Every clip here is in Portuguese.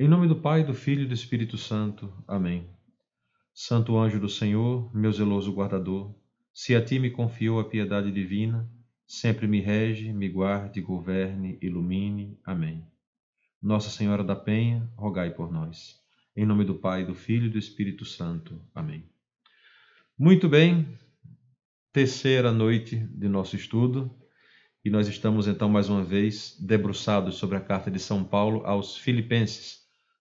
Em nome do Pai, do Filho e do Espírito Santo. Amém. Santo anjo do Senhor, meu zeloso guardador, se a ti me confio a piedade divina, sempre me rege, me guarde, governe, ilumine. Amém. Nossa Senhora da Penha, rogai por nós. Em nome do Pai, do Filho e do Espírito Santo. Amém. Muito bem, terceira noite de nosso estudo, e nós estamos então mais uma vez debruçados sobre a carta de São Paulo aos Filipenses,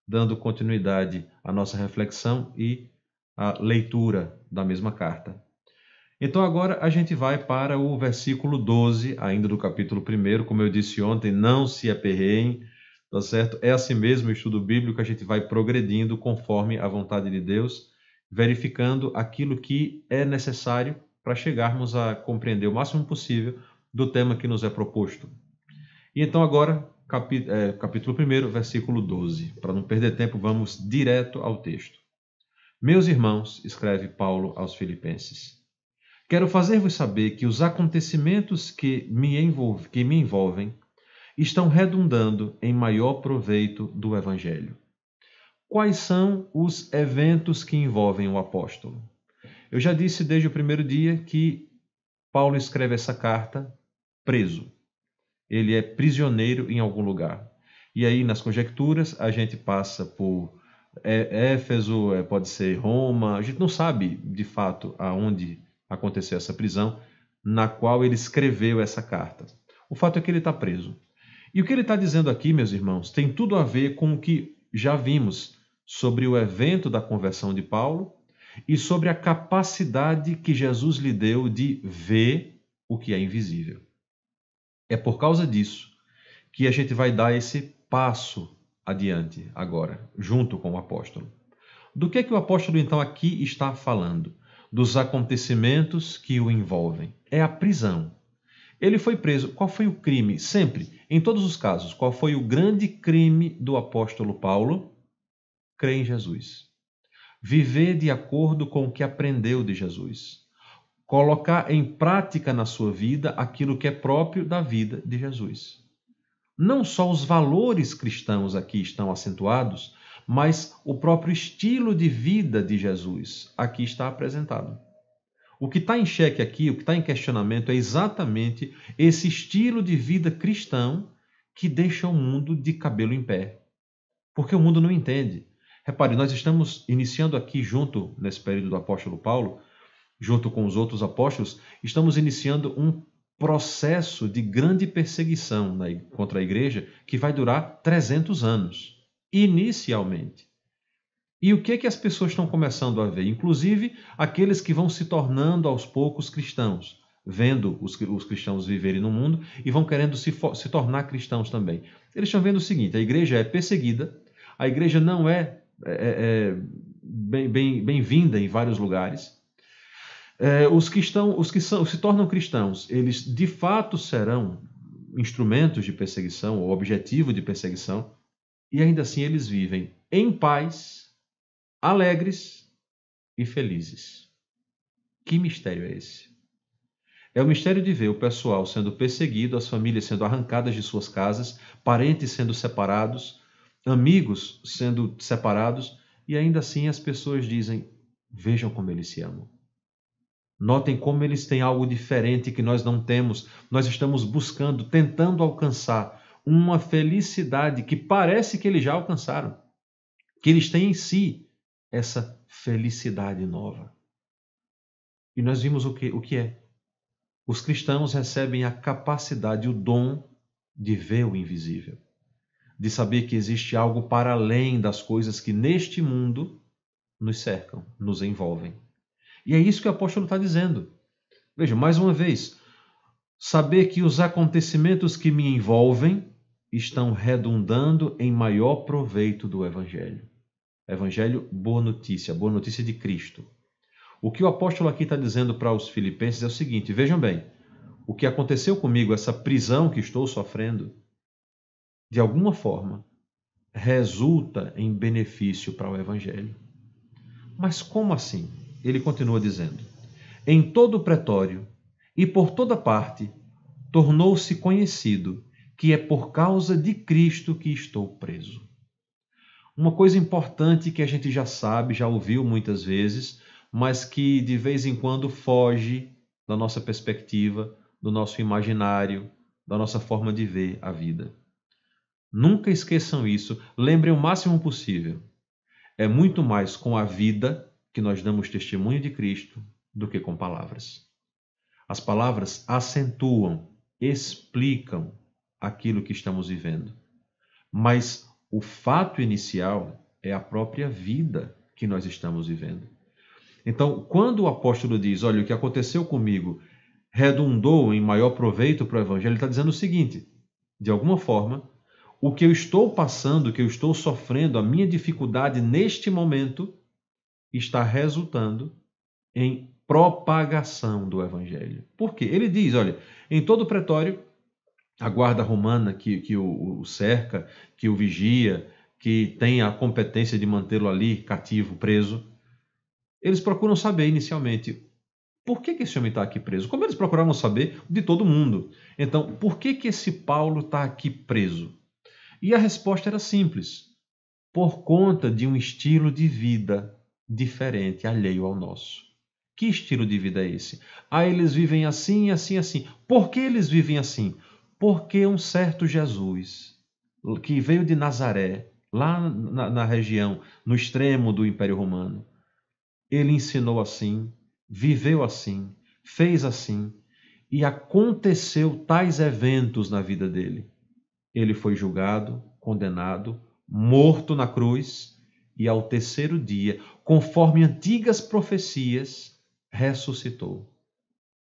dando continuidade à nossa reflexão e à leitura da mesma carta. Então agora a gente vai para o versículo 12, ainda do capítulo 1, como eu disse ontem, não se aperreiem, tá certo? É assim mesmo o estudo bíblico, a gente vai progredindo conforme a vontade de Deus, verificando aquilo que é necessário para chegarmos a compreender o máximo possível do tema que nos é proposto. E então agora, capítulo 1, versículo 12. Para não perder tempo, vamos direto ao texto. Meus irmãos, escreve Paulo aos Filipenses, quero fazer-vos saber que os acontecimentos que me envolvem estão redundando em maior proveito do Evangelho. Quais são os eventos que envolvem o apóstolo? Eu já disse desde o primeiro dia que Paulo escreve essa carta preso. Ele é prisioneiro em algum lugar. E aí, nas conjecturas, a gente passa por Éfeso, pode ser Roma, a gente não sabe, de fato, aonde aconteceu essa prisão, na qual ele escreveu essa carta. O fato é que ele está preso. E o que ele está dizendo aqui, meus irmãos, tem tudo a ver com o que já vimos sobre o evento da conversão de Paulo e sobre a capacidade que Jesus lhe deu de ver o que é invisível. É por causa disso que a gente vai dar esse passo adiante agora, junto com o apóstolo. Do que o apóstolo então aqui está falando? Dos acontecimentos que o envolvem. É a prisão. Ele foi preso. Qual foi o crime? Sempre, em todos os casos, qual foi o grande crime do apóstolo Paulo? Crer em Jesus. Viver de acordo com o que aprendeu de Jesus. Colocar em prática na sua vida aquilo que é próprio da vida de Jesus. Não só os valores cristãos aqui estão acentuados, mas o próprio estilo de vida de Jesus aqui está apresentado. O que está em xeque aqui, o que está em questionamento é exatamente esse estilo de vida cristão que deixa o mundo de cabelo em pé. Porque o mundo não entende. Repare, nós estamos iniciando aqui junto, nesse período do apóstolo Paulo, junto com os outros apóstolos, estamos iniciando um processo de grande perseguição contra a igreja que vai durar 300 anos, inicialmente. E o que as pessoas estão começando a ver? Inclusive, aqueles que vão se tornando aos poucos cristãos, vendo os cristãos viverem no mundo e vão querendo se tornar cristãos também. Eles estão vendo o seguinte, a igreja é perseguida, a igreja não é bem-vinda em vários lugares. Os que se tornam cristãos, eles de fato serão instrumentos de perseguição ou objetivo de perseguição, e ainda assim eles vivem em paz, alegres e felizes. Que mistério é esse? É o mistério de ver o pessoal sendo perseguido, as famílias sendo arrancadas de suas casas, parentes sendo separados, amigos sendo separados, e ainda assim as pessoas dizem, vejam como eles se amam. Notem como eles têm algo diferente que nós não temos. Nós estamos buscando, tentando alcançar uma felicidade que parece que eles já alcançaram. Que eles têm em si essa felicidade nova. E nós vimos o que é. Os cristãos recebem a capacidade, o dom de ver o invisível. De saber que existe algo para além das coisas que neste mundo nos cercam, nos envolvem. E é isso que o apóstolo está dizendo. Veja, mais uma vez, saber que os acontecimentos que me envolvem estão redundando em maior proveito do Evangelho. Evangelho, boa notícia de Cristo. O que o apóstolo aqui está dizendo para os filipenses é o seguinte, vejam bem, o que aconteceu comigo, essa prisão que estou sofrendo, de alguma forma, resulta em benefício para o Evangelho. Mas como assim? Ele continua dizendo, em todo o pretório e por toda parte, tornou-se conhecido que é por causa de Cristo que estou preso. Uma coisa importante que a gente já sabe, já ouviu muitas vezes, mas que de vez em quando foge da nossa perspectiva, do nosso imaginário, da nossa forma de ver a vida. Nunca esqueçam isso, lembrem o máximo possível. É muito mais com a vida que nós damos testemunho de Cristo do que com palavras. As palavras acentuam, explicam aquilo que estamos vivendo. Mas o fato inicial é a própria vida que nós estamos vivendo. Então, quando o apóstolo diz, olha, o que aconteceu comigo redundou em maior proveito para o evangelho, ele está dizendo o seguinte, de alguma forma, o que eu estou passando, o que eu estou sofrendo, a minha dificuldade neste momento, está resultando em propagação do evangelho. Por quê? Ele diz, olha, em todo o pretório, a guarda romana que o cerca, que o vigia, que tem a competência de mantê-lo ali cativo, preso, eles procuram saber inicialmente por que esse homem está aqui preso. Como eles procuravam saber de todo mundo. Então, por que esse Paulo está aqui preso? E a resposta era simples. Por conta de um estilo de vida diferente, alheio ao nosso. Que estilo de vida é esse? Ah, eles vivem assim, assim, assim. Por que eles vivem assim? Porque um certo Jesus, que veio de Nazaré, lá na região, no extremo do Império Romano, ele ensinou assim, viveu assim, fez assim, e aconteceu tais eventos na vida dele. Ele foi julgado, condenado, morto na cruz, e ao terceiro dia, conforme antigas profecias, ressuscitou.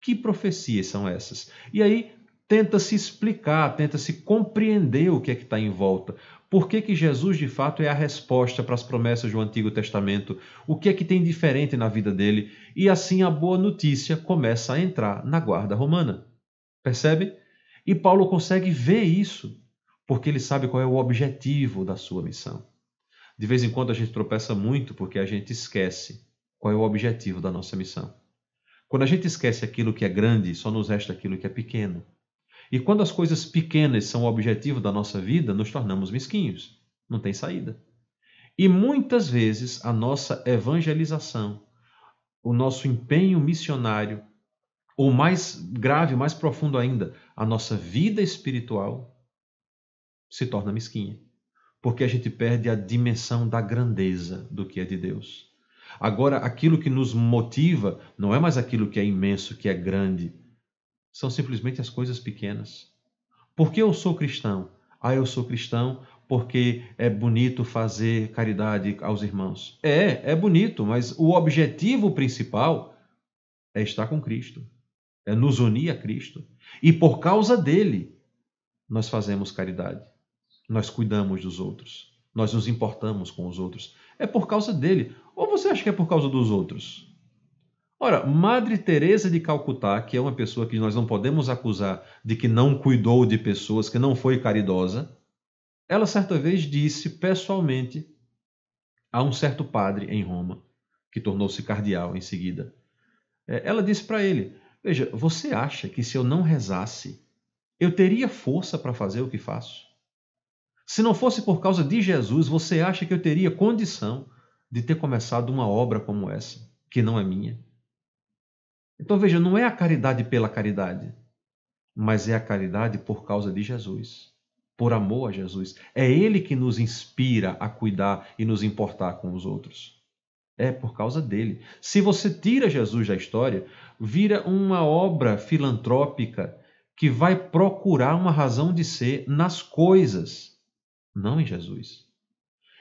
Que profecias são essas? E aí tenta-se explicar, tenta-se compreender o que é que está em volta. Por que Jesus, de fato, é a resposta para as promessas do Antigo Testamento? O que é que tem diferente na vida dele? E assim a boa notícia começa a entrar na guarda romana. Percebe? E Paulo consegue ver isso, porque ele sabe qual é o objetivo da sua missão. De vez em quando a gente tropeça muito porque a gente esquece qual é o objetivo da nossa missão. Quando a gente esquece aquilo que é grande, só nos resta aquilo que é pequeno. E quando as coisas pequenas são o objetivo da nossa vida, nos tornamos mesquinhos. Não tem saída. E muitas vezes a nossa evangelização, o nosso empenho missionário, ou mais grave, mais profundo ainda, a nossa vida espiritual se torna mesquinha. Porque a gente perde a dimensão da grandeza do que é de Deus. Agora, aquilo que nos motiva não é mais aquilo que é imenso, que é grande. São simplesmente as coisas pequenas. Por que eu sou cristão? Ah, eu sou cristão porque é bonito fazer caridade aos irmãos. É bonito, mas o objetivo principal é estar com Cristo, é nos unir a Cristo. E por causa dele, nós fazemos caridade, nós cuidamos dos outros, nós nos importamos com os outros. É por causa dele. Ou você acha que é por causa dos outros? Ora, Madre Teresa de Calcutá, que é uma pessoa que nós não podemos acusar de que não cuidou de pessoas, que não foi caridosa, ela certa vez disse pessoalmente a um certo padre em Roma, que tornou-se cardeal em seguida. Ela disse para ele, veja, você acha que se eu não rezasse, eu teria força para fazer o que faço? Se não fosse por causa de Jesus, você acha que eu teria condição de ter começado uma obra como essa, que não é minha? Então veja, não é a caridade pela caridade, mas é a caridade por causa de Jesus, por amor a Jesus. É Ele que nos inspira a cuidar e nos importar com os outros. É por causa dele. Se você tira Jesus da história, vira uma obra filantrópica que vai procurar uma razão de ser nas coisas, não em Jesus.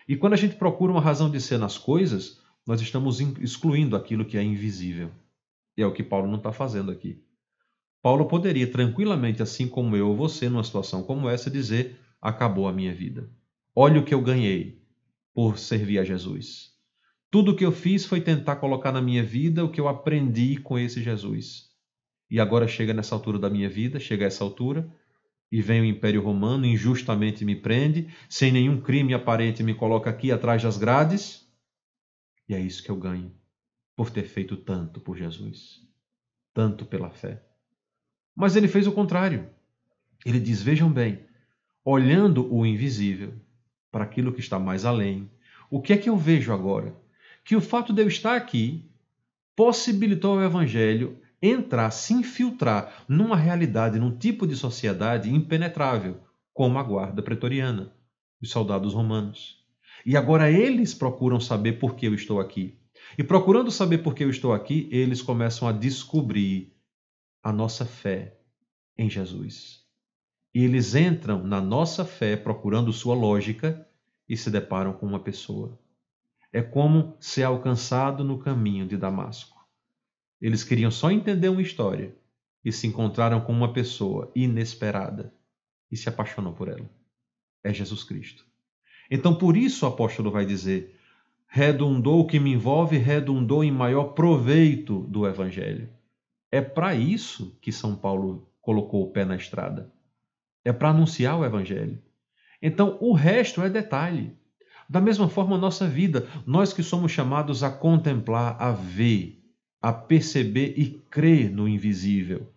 E quando a gente procura uma razão de ser nas coisas, nós estamos excluindo aquilo que é invisível. E é o que Paulo não está fazendo aqui. Paulo poderia tranquilamente, assim como eu ou você, numa situação como essa, dizer: acabou a minha vida. Olha o que eu ganhei por servir a Jesus. Tudo o que eu fiz foi tentar colocar na minha vida o que eu aprendi com esse Jesus. E agora chega nessa altura da minha vida, chega a essa altura, e vem o Império Romano, injustamente me prende, sem nenhum crime aparente me coloca aqui atrás das grades, e é isso que eu ganho, por ter feito tanto por Jesus, tanto pela fé. Mas ele fez o contrário. Ele diz, vejam bem, olhando o invisível, para aquilo que está mais além. O que é que eu vejo agora? Que o fato de eu estar aqui possibilitou ao Evangelho entrar, se infiltrar numa realidade, num tipo de sociedade impenetrável, como a guarda pretoriana, os soldados romanos. E agora eles procuram saber por que eu estou aqui. E procurando saber por que eu estou aqui, eles começam a descobrir a nossa fé em Jesus. E eles entram na nossa fé procurando sua lógica e se deparam com uma pessoa. É como ser alcançado no caminho de Damasco. Eles queriam só entender uma história e se encontraram com uma pessoa inesperada e se apaixonam por ela. É Jesus Cristo. Então, por isso o apóstolo vai dizer: redundou o que me envolve, redundou em maior proveito do Evangelho. É para isso que São Paulo colocou o pé na estrada. É para anunciar o Evangelho. Então, o resto é detalhe. Da mesma forma, a nossa vida, nós que somos chamados a contemplar, a ver, a perceber e crer no invisível.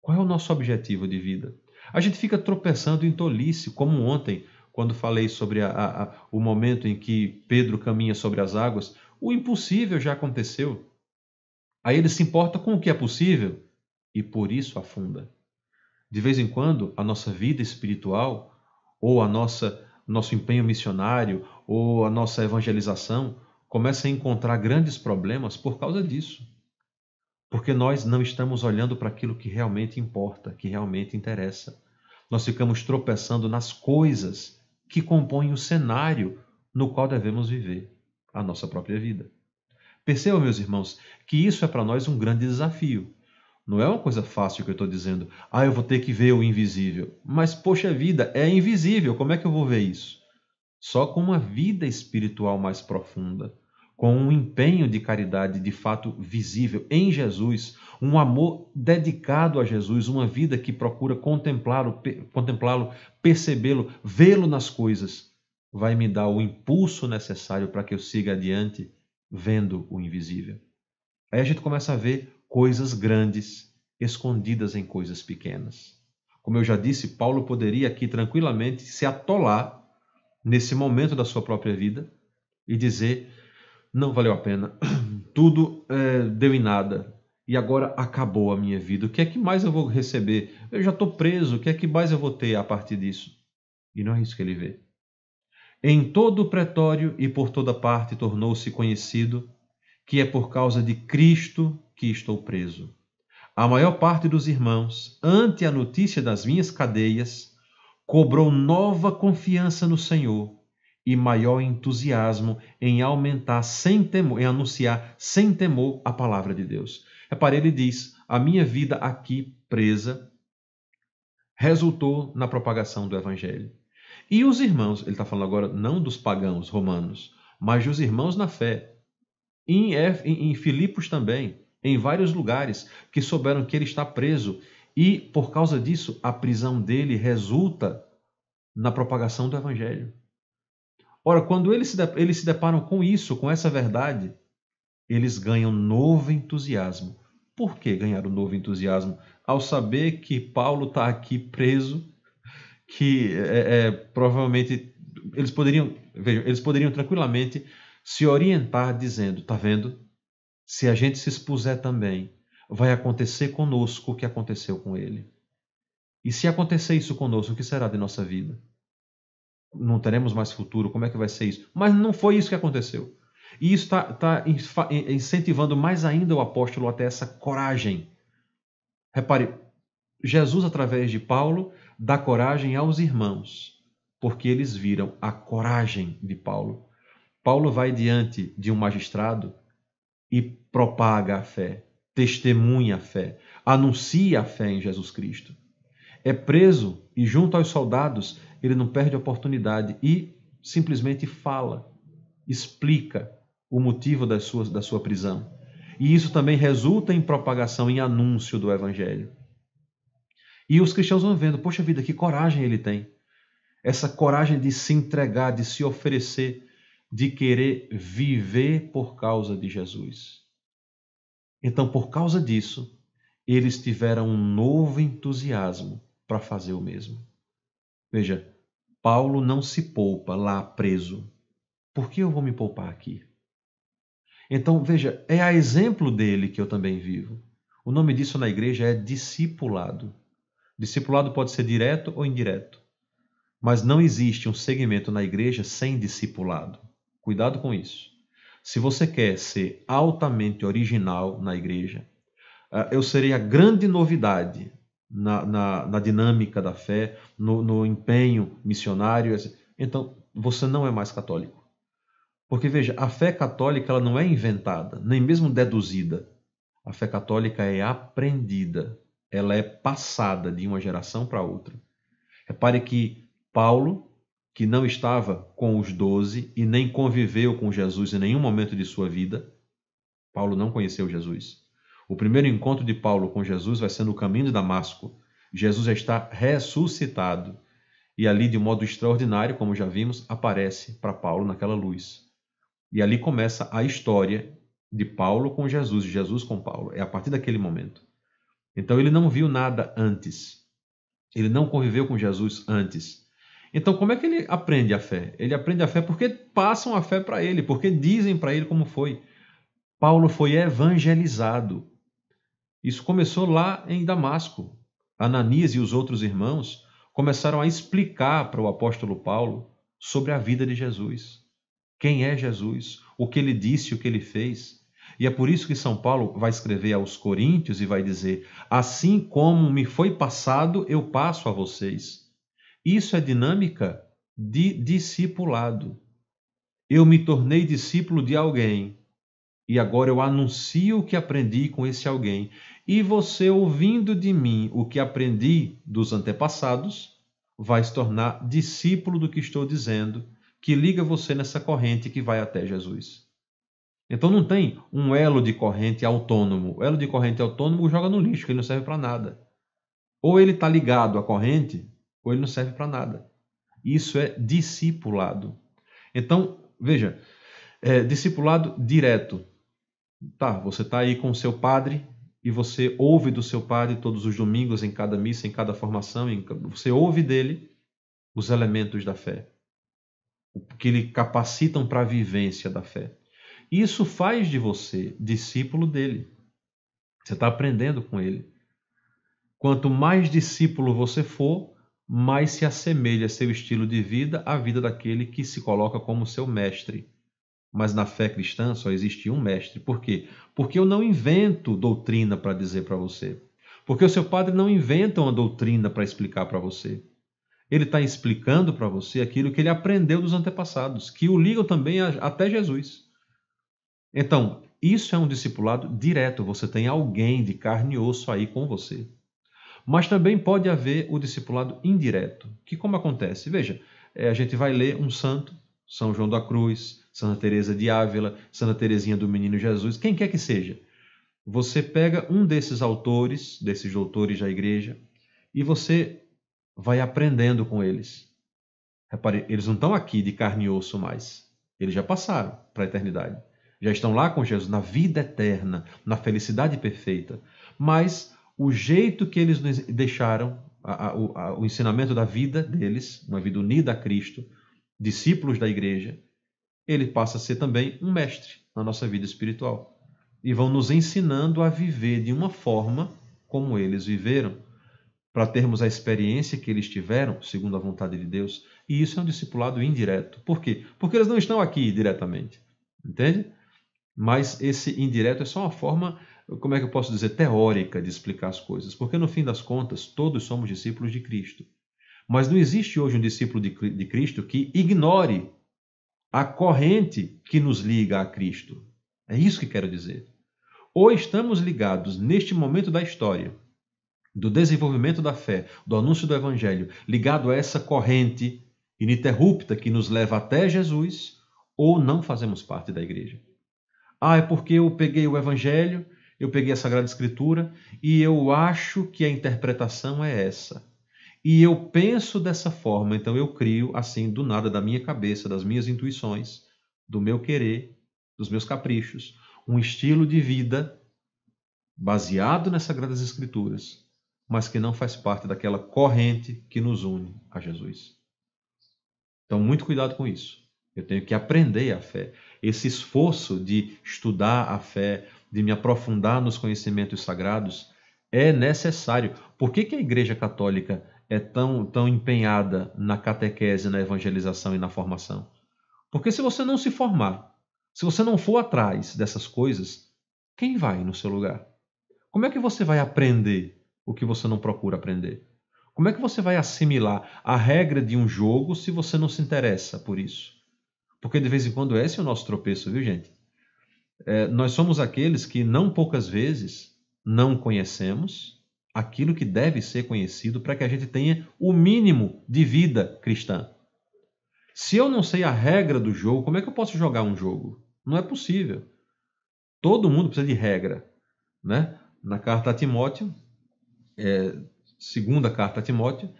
Qual é o nosso objetivo de vida? A gente fica tropeçando em tolice, como ontem, quando falei sobre o momento em que Pedro caminha sobre as águas. O impossível já aconteceu. Aí ele se importa com o que é possível e por isso afunda. De vez em quando, a nossa vida espiritual, ou nosso empenho missionário, ou a nossa evangelização, começa a encontrar grandes problemas por causa disso. Porque nós não estamos olhando para aquilo que realmente importa, que realmente interessa. Nós ficamos tropeçando nas coisas que compõem o cenário no qual devemos viver a nossa própria vida. Percebam, meus irmãos, que isso é para nós um grande desafio. Não é uma coisa fácil que eu estou dizendo, eu vou ter que ver o invisível. Mas, poxa vida, é invisível, como é que eu vou ver isso? Só com uma vida espiritual mais profunda, com um empenho de caridade de fato visível em Jesus, um amor dedicado a Jesus, uma vida que procura contemplá-lo, percebê-lo, vê-lo nas coisas, vai me dar o impulso necessário para que eu siga adiante vendo o invisível. Aí a gente começa a ver coisas grandes escondidas em coisas pequenas. Como eu já disse, Paulo poderia aqui tranquilamente se atolar nesse momento da sua própria vida e dizer: não valeu a pena, tudo deu em nada e agora acabou a minha vida. O que é que mais eu vou receber? Eu já estou preso, o que é que mais eu vou ter a partir disso? E não é isso que ele vê. Em todo o pretório e por toda parte tornou-se conhecido que é por causa de Cristo que estou preso. A maior parte dos irmãos, ante a notícia das minhas cadeias, cobrou nova confiança no Senhor e maior entusiasmo em aumentar sem temor, em anunciar sem temor a palavra de Deus. Repare, ele diz: a minha vida aqui presa resultou na propagação do Evangelho. E os irmãos, ele está falando agora não dos pagãos romanos, mas dos irmãos na fé, em Filipos também, em vários lugares, que souberam que ele está preso e, por causa disso, a prisão dele resulta na propagação do Evangelho. Ora, quando eles se deparam com isso, com essa verdade, eles ganham novo entusiasmo. Por que ganharam novo entusiasmo? Ao saber que Paulo está aqui preso, que provavelmente eles poderiam tranquilamente se orientar dizendo: tá vendo? Se a gente se expuser também, vai acontecer conosco o que aconteceu com ele. E se acontecer isso conosco, o que será de nossa vida? Não teremos mais futuro? Como é que vai ser isso? Mas não foi isso que aconteceu. E isso está incentivando mais ainda o apóstolo até essa coragem. Repare, Jesus, através de Paulo, dá coragem aos irmãos, porque eles viram a coragem de Paulo. Paulo vai diante de um magistrado e propaga a fé, testemunha a fé, anuncia a fé em Jesus Cristo. É preso e, junto aos soldados, ele não perde a oportunidade e simplesmente fala, explica o motivo da sua prisão. E isso também resulta em propagação, em anúncio do Evangelho. E os cristãos vão vendo: poxa vida, que coragem ele tem. Essa coragem de se entregar, de se oferecer, de querer viver por causa de Jesus. Então, por causa disso, eles tiveram um novo entusiasmo para fazer o mesmo. Veja, Paulo não se poupa lá preso. Por que eu vou me poupar aqui? Então, veja, é a exemplo dele que eu também vivo. O nome disso na igreja é discipulado. Discipulado pode ser direto ou indireto, mas não existe um segmento na igreja sem discipulado. Cuidado com isso. Se você quer ser altamente original na igreja, eu serei a grande novidade na dinâmica da fé, no empenho missionário. Então, você não é mais católico. Porque, veja, a fé católica ela não é inventada, nem mesmo deduzida. A fé católica é aprendida, ela é passada de uma geração para outra. Repare que Paulo, que não estava com os 12 e nem conviveu com Jesus em nenhum momento de sua vida, Paulo não conheceu Jesus. O primeiro encontro de Paulo com Jesus vai ser no caminho de Damasco. Jesus já está ressuscitado e ali, de modo extraordinário, como já vimos, aparece para Paulo naquela luz. E ali começa a história de Paulo com Jesus, de Jesus com Paulo. É a partir daquele momento. Então ele não viu nada antes. Ele não conviveu com Jesus antes. Então como é que ele aprende a fé? Ele aprende a fé porque passam a fé para ele, porque dizem para ele como foi. Paulo foi evangelizado. Isso começou lá em Damasco. Ananias e os outros irmãos começaram a explicar para o apóstolo Paulo sobre a vida de Jesus. Quem é Jesus? O que ele disse, o que ele fez? E é por isso que São Paulo vai escrever aos Coríntios e vai dizer: assim como me foi passado, eu passo a vocês. Isso é dinâmica de discipulado. Eu me tornei discípulo de alguém e agora eu anuncio o que aprendi com esse alguém. E você, ouvindo de mim o que aprendi dos antepassados, vai se tornar discípulo do que estou dizendo, que liga você nessa corrente que vai até Jesus. Então não tem um elo de corrente autônomo. O elo de corrente autônomo joga no lixo, que ele não serve para nada. Ou ele está ligado à corrente, ou ele não serve para nada. Isso é discipulado. Então, veja, discipulado direto. Tá, você está aí com o seu padre e você ouve do seu padre todos os domingos, em cada missa, em cada formação, você ouve dele os elementos da fé, o que lhe capacitam para a vivência da fé. Isso faz de você discípulo dele. Você está aprendendo com ele. Quanto mais discípulo você for, mais se assemelha seu estilo de vida à vida daquele que se coloca como seu mestre. Mas na fé cristã só existe um mestre. Por quê? Porque eu não invento doutrina para dizer para você. Porque o seu padre não inventa uma doutrina para explicar para você. Ele está explicando para você aquilo que ele aprendeu dos antepassados, que o ligam também até Jesus. Então, isso é um discipulado direto. Você tem alguém de carne e osso aí com você. Mas também pode haver o discipulado indireto. Que como acontece? Veja, a gente vai ler um santo, São João da Cruz, Santa Teresa de Ávila, Santa Teresinha do Menino Jesus, quem quer que seja. Você pega um desses autores, desses doutores da igreja, e você vai aprendendo com eles. Repare, eles não estão aqui de carne e osso mais. Eles já passaram para a eternidade. Já estão lá com Jesus, na vida eterna, na felicidade perfeita. Mas o jeito que eles nos deixaram, o ensinamento da vida deles, uma vida unida a Cristo, discípulos da igreja, ele passa a ser também um mestre na nossa vida espiritual. E vão nos ensinando a viver de uma forma como eles viveram, para termos a experiência que eles tiveram, segundo a vontade de Deus. E isso é um discipulado indireto. Por quê? Porque eles não estão aqui diretamente. Entende? Mas esse indireto é só uma forma, como é que eu posso dizer, teórica de explicar as coisas. Porque no fim das contas, todos somos discípulos de Cristo. Mas não existe hoje um discípulo de Cristo que ignore a corrente que nos liga a Cristo. É isso que quero dizer. Ou estamos ligados neste momento da história, do desenvolvimento da fé, do anúncio do Evangelho, ligado a essa corrente ininterrupta que nos leva até Jesus, ou não fazemos parte da igreja. É porque eu peguei o Evangelho, eu peguei a Sagrada Escritura e eu acho que a interpretação é essa. E eu penso dessa forma, então eu crio assim do nada da minha cabeça, das minhas intuições, do meu querer, dos meus caprichos, um estilo de vida baseado nas Sagradas Escrituras, mas que não faz parte daquela corrente que nos une a Jesus. Então, muito cuidado com isso. Eu tenho que aprender a fé. Esse esforço de estudar a fé, de me aprofundar nos conhecimentos sagrados, é necessário. Por que a Igreja Católica é tão empenhada na catequese, na evangelização e na formação? Porque se você não se formar, se você não for atrás dessas coisas, quem vai no seu lugar? Como é que você vai aprender o que você não procura aprender? Como é que você vai assimilar a regra de um jogo se você não se interessa por isso? Porque de vez em quando esse é o nosso tropeço, viu, gente? Nós somos aqueles que não poucas vezes não conhecemos aquilo que deve ser conhecido para que a gente tenha o mínimo de vida cristã. Se eu não sei a regra do jogo, como é que eu posso jogar um jogo? Não é possível. Todo mundo precisa de regra, né? Na carta a Timóteo, segunda carta a Timóteo,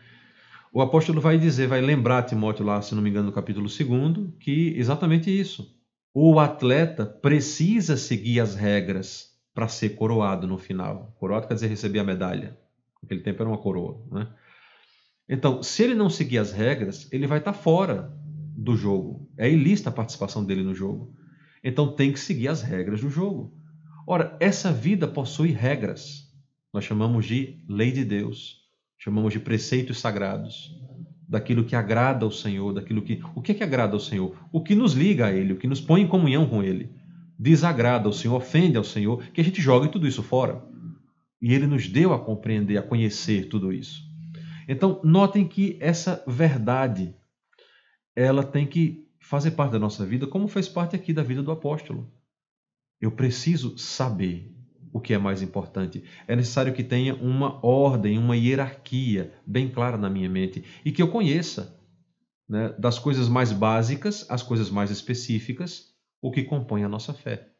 o apóstolo vai dizer, vai lembrar a Timóteo lá, se não me engano, no capítulo 2, que exatamente isso. O atleta precisa seguir as regras para ser coroado no final. Coroado quer dizer receber a medalha. Naquele tempo era uma coroa, né? Então, se ele não seguir as regras, ele vai estar fora do jogo. É ilícita a participação dele no jogo. Então, tem que seguir as regras do jogo. Ora, essa vida possui regras. Nós chamamos de lei de Deus. Chamamos de preceitos sagrados, daquilo que agrada ao Senhor, o que agrada ao Senhor? O que nos liga a Ele, o que nos põe em comunhão com Ele. Desagrada ao Senhor, ofende ao Senhor, que a gente jogue tudo isso fora. E Ele nos deu a compreender, a conhecer tudo isso. Então, notem que essa verdade, ela tem que fazer parte da nossa vida, como fez parte aqui da vida do apóstolo. Eu preciso saber o que é mais importante. É necessário que tenha uma ordem, uma hierarquia bem clara na minha mente e que eu conheça, né, das coisas mais básicas às coisas mais específicas, o que compõe a nossa fé.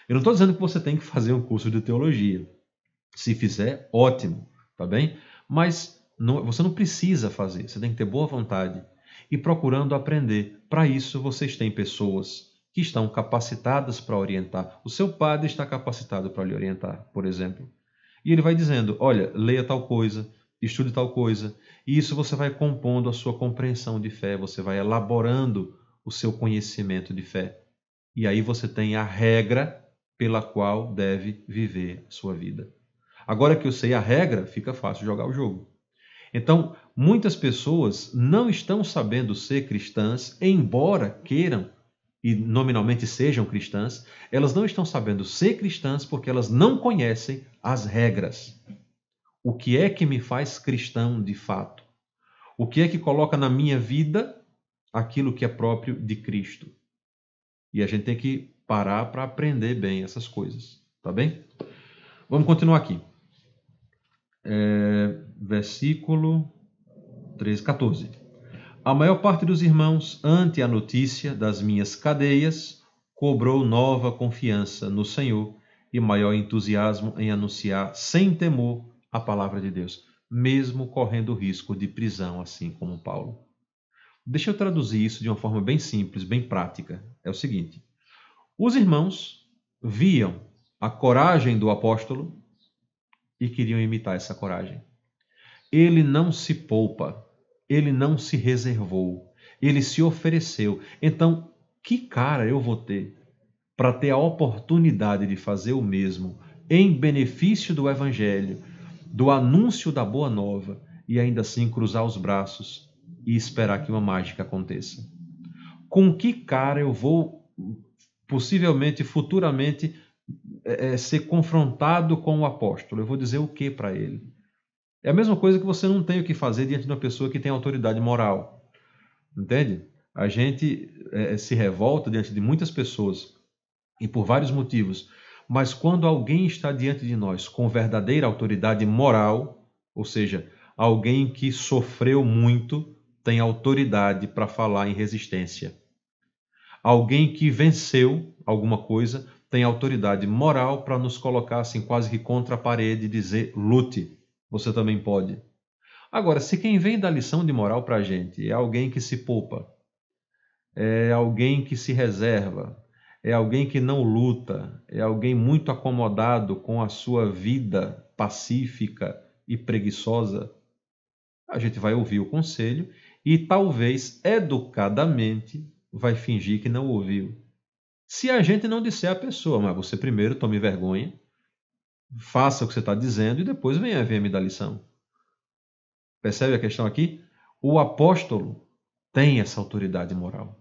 Eu não estou dizendo que você tem que fazer um curso de teologia. Se fizer, ótimo, tá bem? Mas você não precisa fazer, você tem que ter boa vontade e procurando aprender. Para isso, vocês têm pessoas que estão capacitadas para orientar. O seu padre está capacitado para lhe orientar, por exemplo. E ele vai dizendo, olha, leia tal coisa, estude tal coisa. E isso você vai compondo a sua compreensão de fé, você vai elaborando o seu conhecimento de fé. E aí você tem a regra pela qual deve viver a sua vida. Agora que eu sei a regra, fica fácil jogar o jogo. Então, muitas pessoas não estão sabendo ser cristãs, embora queiram e nominalmente sejam cristãs, elas não estão sabendo ser cristãs porque elas não conhecem as regras. O que é que me faz cristão de fato? O que é que coloca na minha vida aquilo que é próprio de Cristo? E a gente tem que parar para aprender bem essas coisas, tá bem? Vamos continuar aqui. Versículo 13, 14. A maior parte dos irmãos, ante a notícia das minhas cadeias, cobrou nova confiança no Senhor e maior entusiasmo em anunciar sem temor a palavra de Deus, mesmo correndo risco de prisão, assim como Paulo. Deixa eu traduzir isso de uma forma bem simples, bem prática. É o seguinte: os irmãos viam a coragem do apóstolo e queriam imitar essa coragem. Ele não se poupa, ele não se reservou, ele se ofereceu. Então, que cara eu vou ter para ter a oportunidade de fazer o mesmo em benefício do Evangelho, do anúncio da Boa Nova e ainda assim cruzar os braços e esperar que uma mágica aconteça? Com que cara eu vou possivelmente, futuramente, ser confrontado com o apóstolo? Eu vou dizer o que para ele? É a mesma coisa que você não tem o que fazer diante de uma pessoa que tem autoridade moral. Entende? A gente se revolta diante de muitas pessoas e por vários motivos. Mas quando alguém está diante de nós com verdadeira autoridade moral, ou seja, alguém que sofreu muito, tem autoridade para falar em resistência. Alguém que venceu alguma coisa tem autoridade moral para nos colocar assim quase que contra a parede e dizer lute. Você também pode. Agora, se quem vem dar lição de moral para a gente é alguém que se poupa, é alguém que se reserva, é alguém que não luta, é alguém muito acomodado com a sua vida pacífica e preguiçosa, a gente vai ouvir o conselho e talvez educadamente vai fingir que não ouviu. Se a gente não disser à pessoa, mas você primeiro tome vergonha, faça o que você está dizendo e depois venha me dar lição. Percebe a questão aqui? O apóstolo tem essa autoridade moral,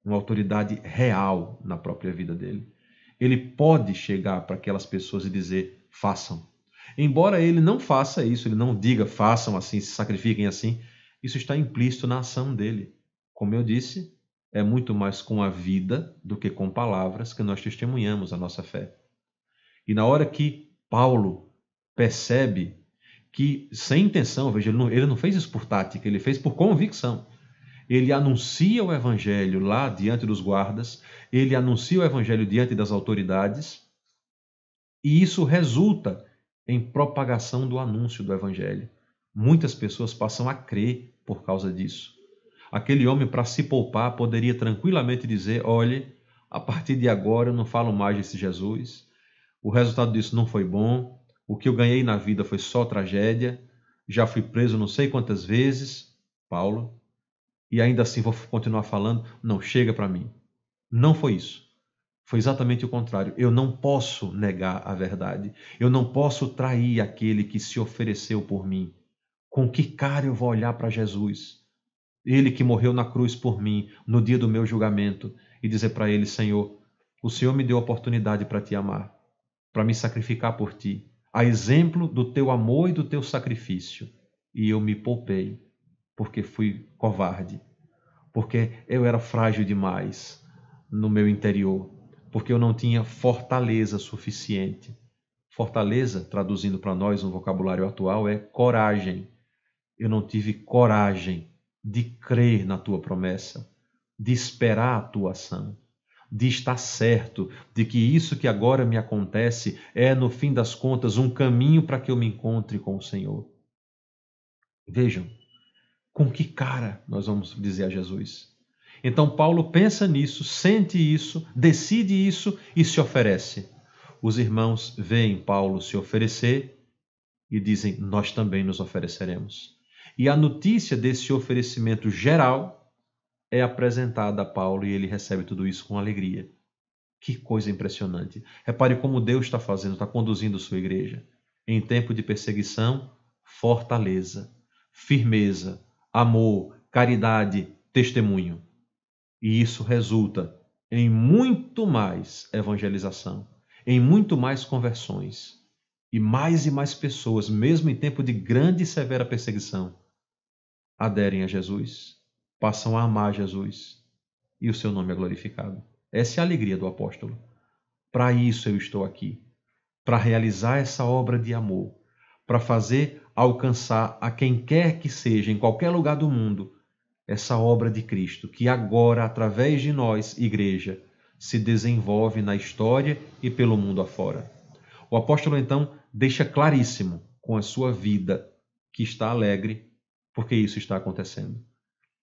uma autoridade real na própria vida dele. Ele pode chegar para aquelas pessoas e dizer, façam. Embora ele não faça isso, ele não diga, façam assim, se sacrifiquem assim, isso está implícito na ação dele. Como eu disse, é muito mais com a vida do que com palavras que nós testemunhamos a nossa fé. E na hora que Paulo percebe que, sem intenção, veja, ele não fez isso por tática, ele fez por convicção. Ele anuncia o evangelho lá diante dos guardas, ele anuncia o evangelho diante das autoridades, e isso resulta em propagação do anúncio do evangelho. Muitas pessoas passam a crer por causa disso. Aquele homem, para se poupar, poderia tranquilamente dizer, olhe, a partir de agora eu não falo mais desse Jesus, o resultado disso não foi bom, o que eu ganhei na vida foi só tragédia, já fui preso não sei quantas vezes, Paulo, e ainda assim vou continuar falando, não, chega para mim. Não foi isso. Foi exatamente o contrário. Eu não posso negar a verdade. Eu não posso trair aquele que se ofereceu por mim. Com que cara eu vou olhar para Jesus? Ele que morreu na cruz por mim, no dia do meu julgamento, e dizer para ele, Senhor, o Senhor me deu a oportunidade para te amar, para me sacrificar por ti, a exemplo do teu amor e do teu sacrifício. E eu me poupei, porque fui covarde, porque eu era frágil demais no meu interior, porque eu não tinha fortaleza suficiente. Fortaleza, traduzindo para nós no vocabulário atual, é coragem. Eu não tive coragem de crer na tua promessa, de esperar a tua ação, de estar certo de que isso que agora me acontece é, no fim das contas, um caminho para que eu me encontre com o Senhor. Vejam, com que cara nós vamos dizer a Jesus? Então Paulo pensa nisso, sente isso, decide isso e se oferece. Os irmãos veem Paulo se oferecer e dizem, nós também nos ofereceremos. E a notícia desse oferecimento geral é apresentada a Paulo e ele recebe tudo isso com alegria. Que coisa impressionante. Repare como Deus está fazendo, está conduzindo sua igreja. Em tempo de perseguição, fortaleza, firmeza, amor, caridade, testemunho. E isso resulta em muito mais evangelização, em muito mais conversões. E mais pessoas, mesmo em tempo de grande e severa perseguição, aderem a Jesus, passam a amar Jesus e o seu nome é glorificado. Essa é a alegria do apóstolo. Para isso eu estou aqui, para realizar essa obra de amor, para fazer alcançar a quem quer que seja, em qualquer lugar do mundo, essa obra de Cristo, que agora, através de nós, igreja, se desenvolve na história e pelo mundo afora. O apóstolo, então, deixa claríssimo com a sua vida que está alegre, porque isso está acontecendo.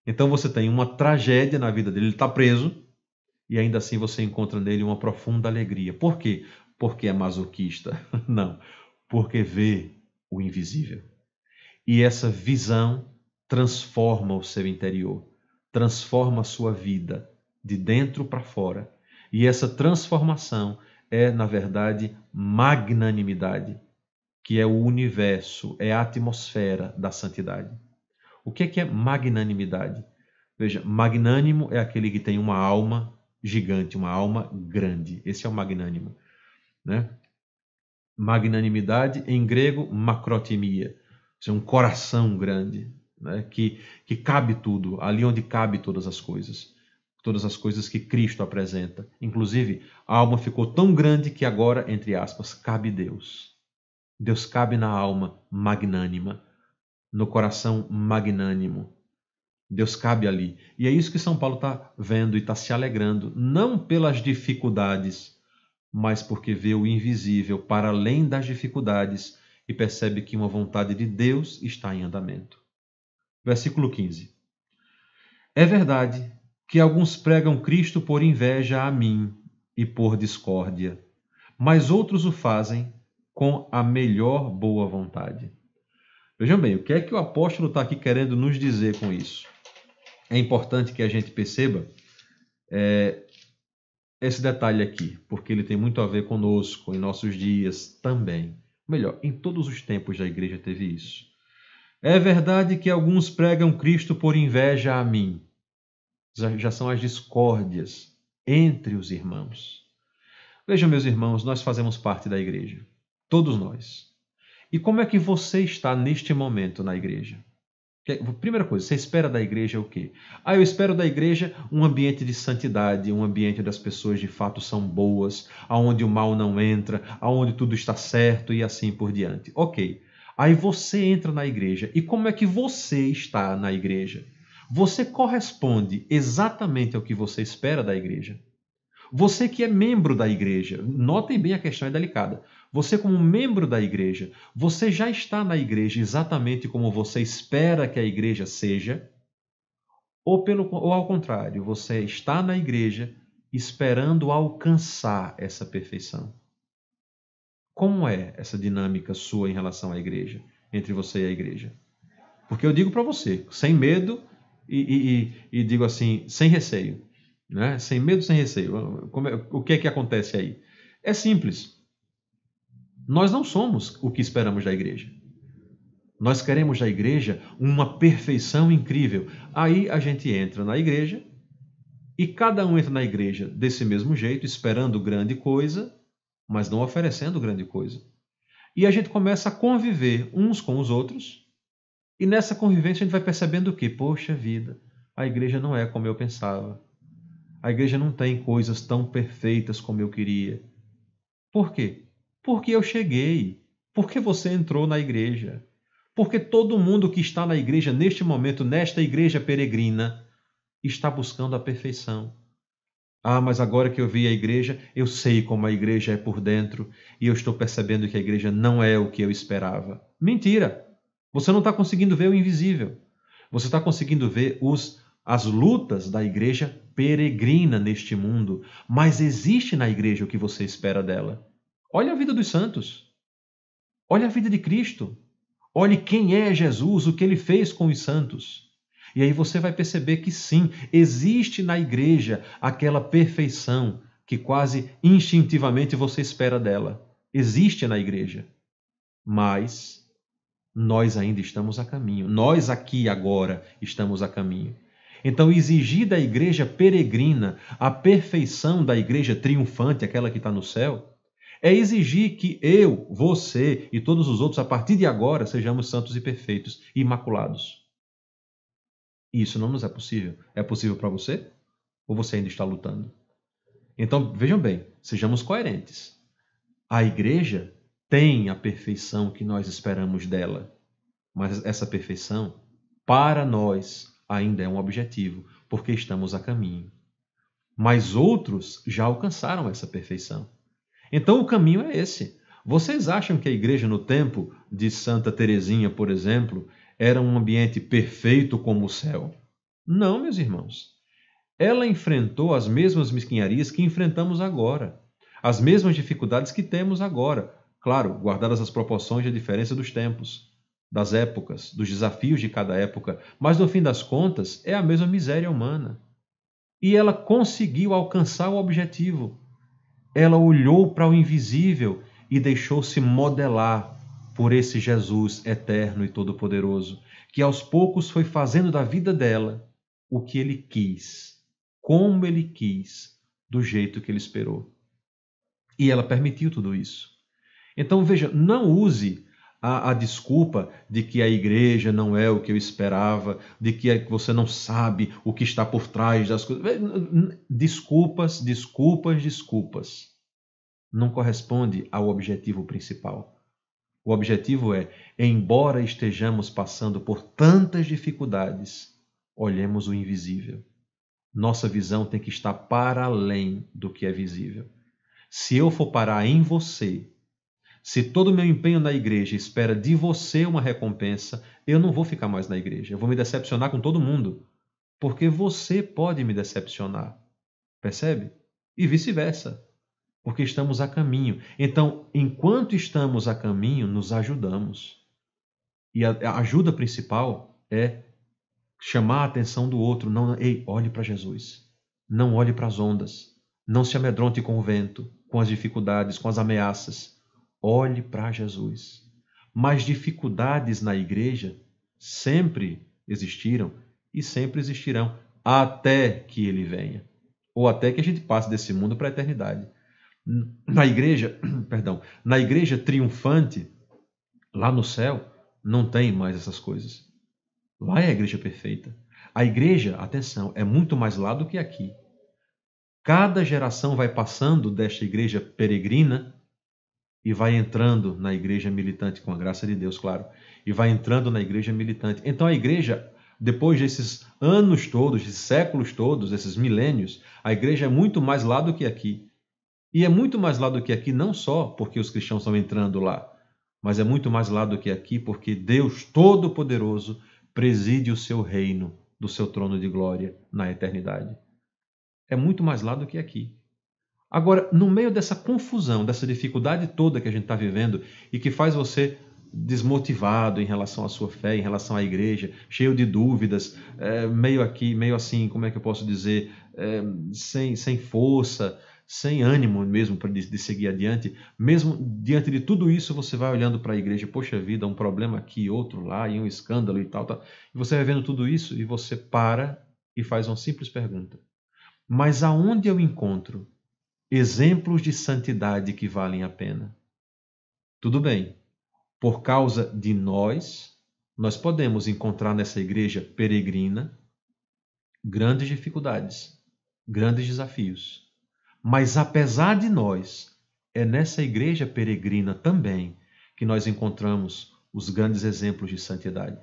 Então você tem uma tragédia na vida dele, ele está preso, e ainda assim você encontra nele uma profunda alegria. Por quê? Porque é masoquista? Não, porque vê o invisível. E essa visão transforma o seu interior, transforma a sua vida de dentro para fora. E essa transformação é, na verdade, magnanimidade, que é o universo, é a atmosfera da santidade. O que é magnanimidade? Veja, magnânimo é aquele que tem uma alma gigante, uma alma grande. Esse é o magnânimo, né? Magnanimidade, em grego, makrotimia, é um coração grande, né? que cabe tudo, ali onde cabe todas as coisas que Cristo apresenta. Inclusive, a alma ficou tão grande que agora, entre aspas, cabe Deus. Deus cabe na alma magnânima, no coração magnânimo. Deus cabe ali. E é isso que São Paulo está vendo e está se alegrando, não pelas dificuldades, mas porque vê o invisível para além das dificuldades e percebe que uma vontade de Deus está em andamento. Versículo 15. É verdade que alguns pregam Cristo por inveja a mim e por discórdia, mas outros o fazem com a melhor boa vontade. Vejam bem, o que é que o apóstolo está aqui querendo nos dizer com isso? é importante que a gente perceba esse detalhe aqui, porque ele tem muito a ver conosco, em nossos dias também. Melhor, em todos os tempos da igreja teve isso. É verdade que alguns pregam Cristo por inveja a mim. Já são as discórdias entre os irmãos. Vejam, meus irmãos, nós fazemos parte da igreja. Todos nós. E como é que você está neste momento na igreja? Primeira coisa, você espera da igreja o quê? Eu espero da igreja um ambiente de santidade, um ambiente onde as pessoas de fato são boas, onde o mal não entra, onde tudo está certo e assim por diante. Ok. Aí você entra na igreja. E como é que você está na igreja? Você corresponde exatamente ao que você espera da igreja? Você que é membro da igreja, notem bem, a questão é delicada. Você, como membro da igreja, você já está na igreja exatamente como você espera que a igreja seja? Ou ao contrário, você está na igreja esperando alcançar essa perfeição? Como é essa dinâmica sua em relação à igreja, entre você e a igreja? Porque eu digo para você, sem medo e digo assim, sem receio. Né? Sem medo, sem receio. O que é que acontece aí? É simples. Nós não somos o que esperamos da igreja. Nós queremos da igreja uma perfeição incrível. Aí a gente entra na igreja e cada um entra na igreja desse mesmo jeito, esperando grande coisa, mas não oferecendo grande coisa. E a gente começa a conviver uns com os outros, e nessa convivência a gente vai percebendo que, poxa vida, a igreja não é como eu pensava. A igreja não tem coisas tão perfeitas como eu queria. Por quê? Porque eu cheguei. Porque você entrou na igreja. Porque todo mundo que está na igreja neste momento, nesta igreja peregrina, está buscando a perfeição. Mas agora que eu vi a igreja, eu sei como a igreja é por dentro e eu estou percebendo que a igreja não é o que eu esperava. Mentira! Você não está conseguindo ver o invisível. Você está conseguindo ver as lutas da igreja peregrina neste mundo, mas existe na igreja o que você espera dela. Olha a vida dos santos. Olha a vida de Cristo. Olhe quem é Jesus, o que ele fez com os santos. E aí você vai perceber que sim, existe na igreja aquela perfeição que quase instintivamente você espera dela. Existe na igreja. Mas nós ainda estamos a caminho. Nós aqui agora estamos a caminho. Então, exigir da igreja peregrina a perfeição da igreja triunfante, aquela que está no céu, é exigir que eu, você e todos os outros, a partir de agora, sejamos santos e perfeitos, imaculados. Isso não nos é possível. É possível para você? Ou você ainda está lutando? Então, vejam bem, sejamos coerentes. A igreja tem a perfeição que nós esperamos dela, mas essa perfeição, para nós, ainda é um objetivo, porque estamos a caminho. Mas outros já alcançaram essa perfeição. Então o caminho é esse. Vocês acham que a igreja no tempo de Santa Teresinha, por exemplo, era um ambiente perfeito como o céu? Não, meus irmãos. Ela enfrentou as mesmas mesquinharias que enfrentamos agora, as mesmas dificuldades que temos agora, claro, guardadas as proporções e a diferença dos tempos, das épocas, dos desafios de cada época, mas no fim das contas é a mesma miséria humana. E ela conseguiu alcançar o objetivo. Ela olhou para o invisível e deixou-se modelar por esse Jesus eterno e todo-poderoso, que aos poucos foi fazendo da vida dela o que ele quis, como ele quis, do jeito que ele esperou. E ela permitiu tudo isso. Então, veja, não use a desculpa de que a igreja não é o que eu esperava, de que você não sabe o que está por trás das coisas. Desculpas, desculpas, desculpas. Não corresponde ao objetivo principal. O objetivo é, embora estejamos passando por tantas dificuldades, olhemos o invisível. Nossa visão tem que estar para além do que é visível. Se eu for parar em você, se todo o meu empenho na igreja espera de você uma recompensa, eu não vou ficar mais na igreja. Eu vou me decepcionar com todo mundo, porque você pode me decepcionar. Percebe? E vice-versa, porque estamos a caminho. Então, enquanto estamos a caminho, nos ajudamos. E a ajuda principal é chamar a atenção do outro. Não, ei, olhe para Jesus. Não olhe para as ondas. Não se amedronte com o vento, com as dificuldades, com as ameaças. Olhe para Jesus. Mas dificuldades na igreja sempre existiram e sempre existirão até que ele venha, ou até que a gente passe desse mundo para a eternidade. Na igreja, perdão, na igreja triunfante, lá no céu, não tem mais essas coisas. Lá é a igreja perfeita. A igreja, atenção, é muito mais lá do que aqui. Cada geração vai passando desta igreja peregrina e vai entrando na igreja militante, com a graça de Deus, claro, e vai entrando na igreja militante. Então a igreja, depois desses anos todos, esses séculos todos, esses milênios, a igreja é muito mais lá do que aqui. E é muito mais lá do que aqui, não só porque os cristãos estão entrando lá, mas é muito mais lá do que aqui porque Deus Todo-Poderoso preside o seu reino do seu trono de glória na eternidade. É muito mais lá do que aqui. Agora, no meio dessa confusão, dessa dificuldade toda que a gente está vivendo e que faz você desmotivado em relação à sua fé, em relação à igreja, cheio de dúvidas, meio aqui, meio assim, como é que eu posso dizer, sem força, sem ânimo mesmo de seguir adiante, mesmo diante de tudo isso, você vai olhando para a igreja, poxa vida, um problema aqui, outro lá, e um escândalo e tal, tal, e você vai vendo tudo isso e você para e faz uma simples pergunta: mas aonde eu encontro exemplos de santidade que valem a pena? Tudo bem, por causa de nós podemos encontrar nessa igreja peregrina grandes dificuldades, grandes desafios. Mas apesar de nós, é nessa igreja peregrina também que nós encontramos os grandes exemplos de santidade.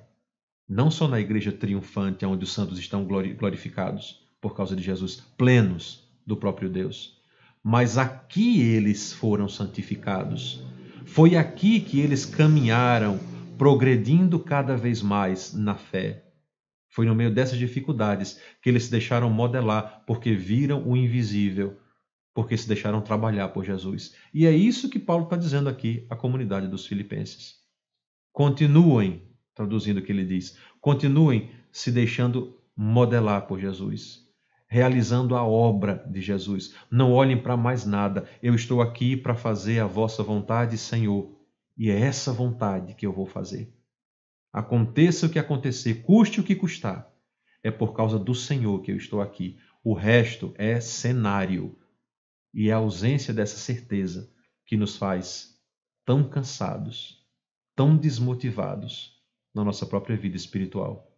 Não só na igreja triunfante, onde os santos estão glorificados por causa de Jesus, plenos do próprio Deus, mas aqui eles foram santificados. Foi aqui que eles caminharam, progredindo cada vez mais na fé. Foi no meio dessas dificuldades que eles se deixaram modelar, porque viram o invisível, porque se deixaram trabalhar por Jesus. E é isso que Paulo está dizendo aqui à comunidade dos filipenses. Continuem, traduzindo o que ele diz, continuem se deixando modelar por Jesus, realizando a obra de Jesus. Não olhem para mais nada. Eu estou aqui para fazer a vossa vontade, Senhor, e é essa vontade que eu vou fazer. Aconteça o que acontecer, custe o que custar, é por causa do Senhor que eu estou aqui. O resto é cenário. E é a ausência dessa certeza que nos faz tão cansados, tão desmotivados na nossa própria vida espiritual.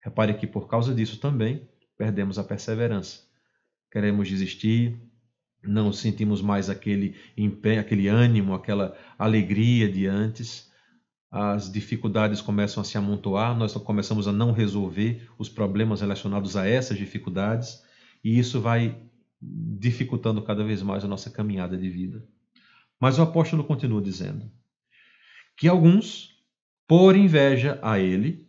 Repare que por causa disso também perdemos a perseverança. Queremos desistir, não sentimos mais aquele empenho, aquele ânimo, aquela alegria de antes. As dificuldades começam a se amontoar, nós começamos a não resolver os problemas relacionados a essas dificuldades, e isso vai dificultando cada vez mais a nossa caminhada de vida. Mas o apóstolo continua dizendo que alguns, por inveja a ele,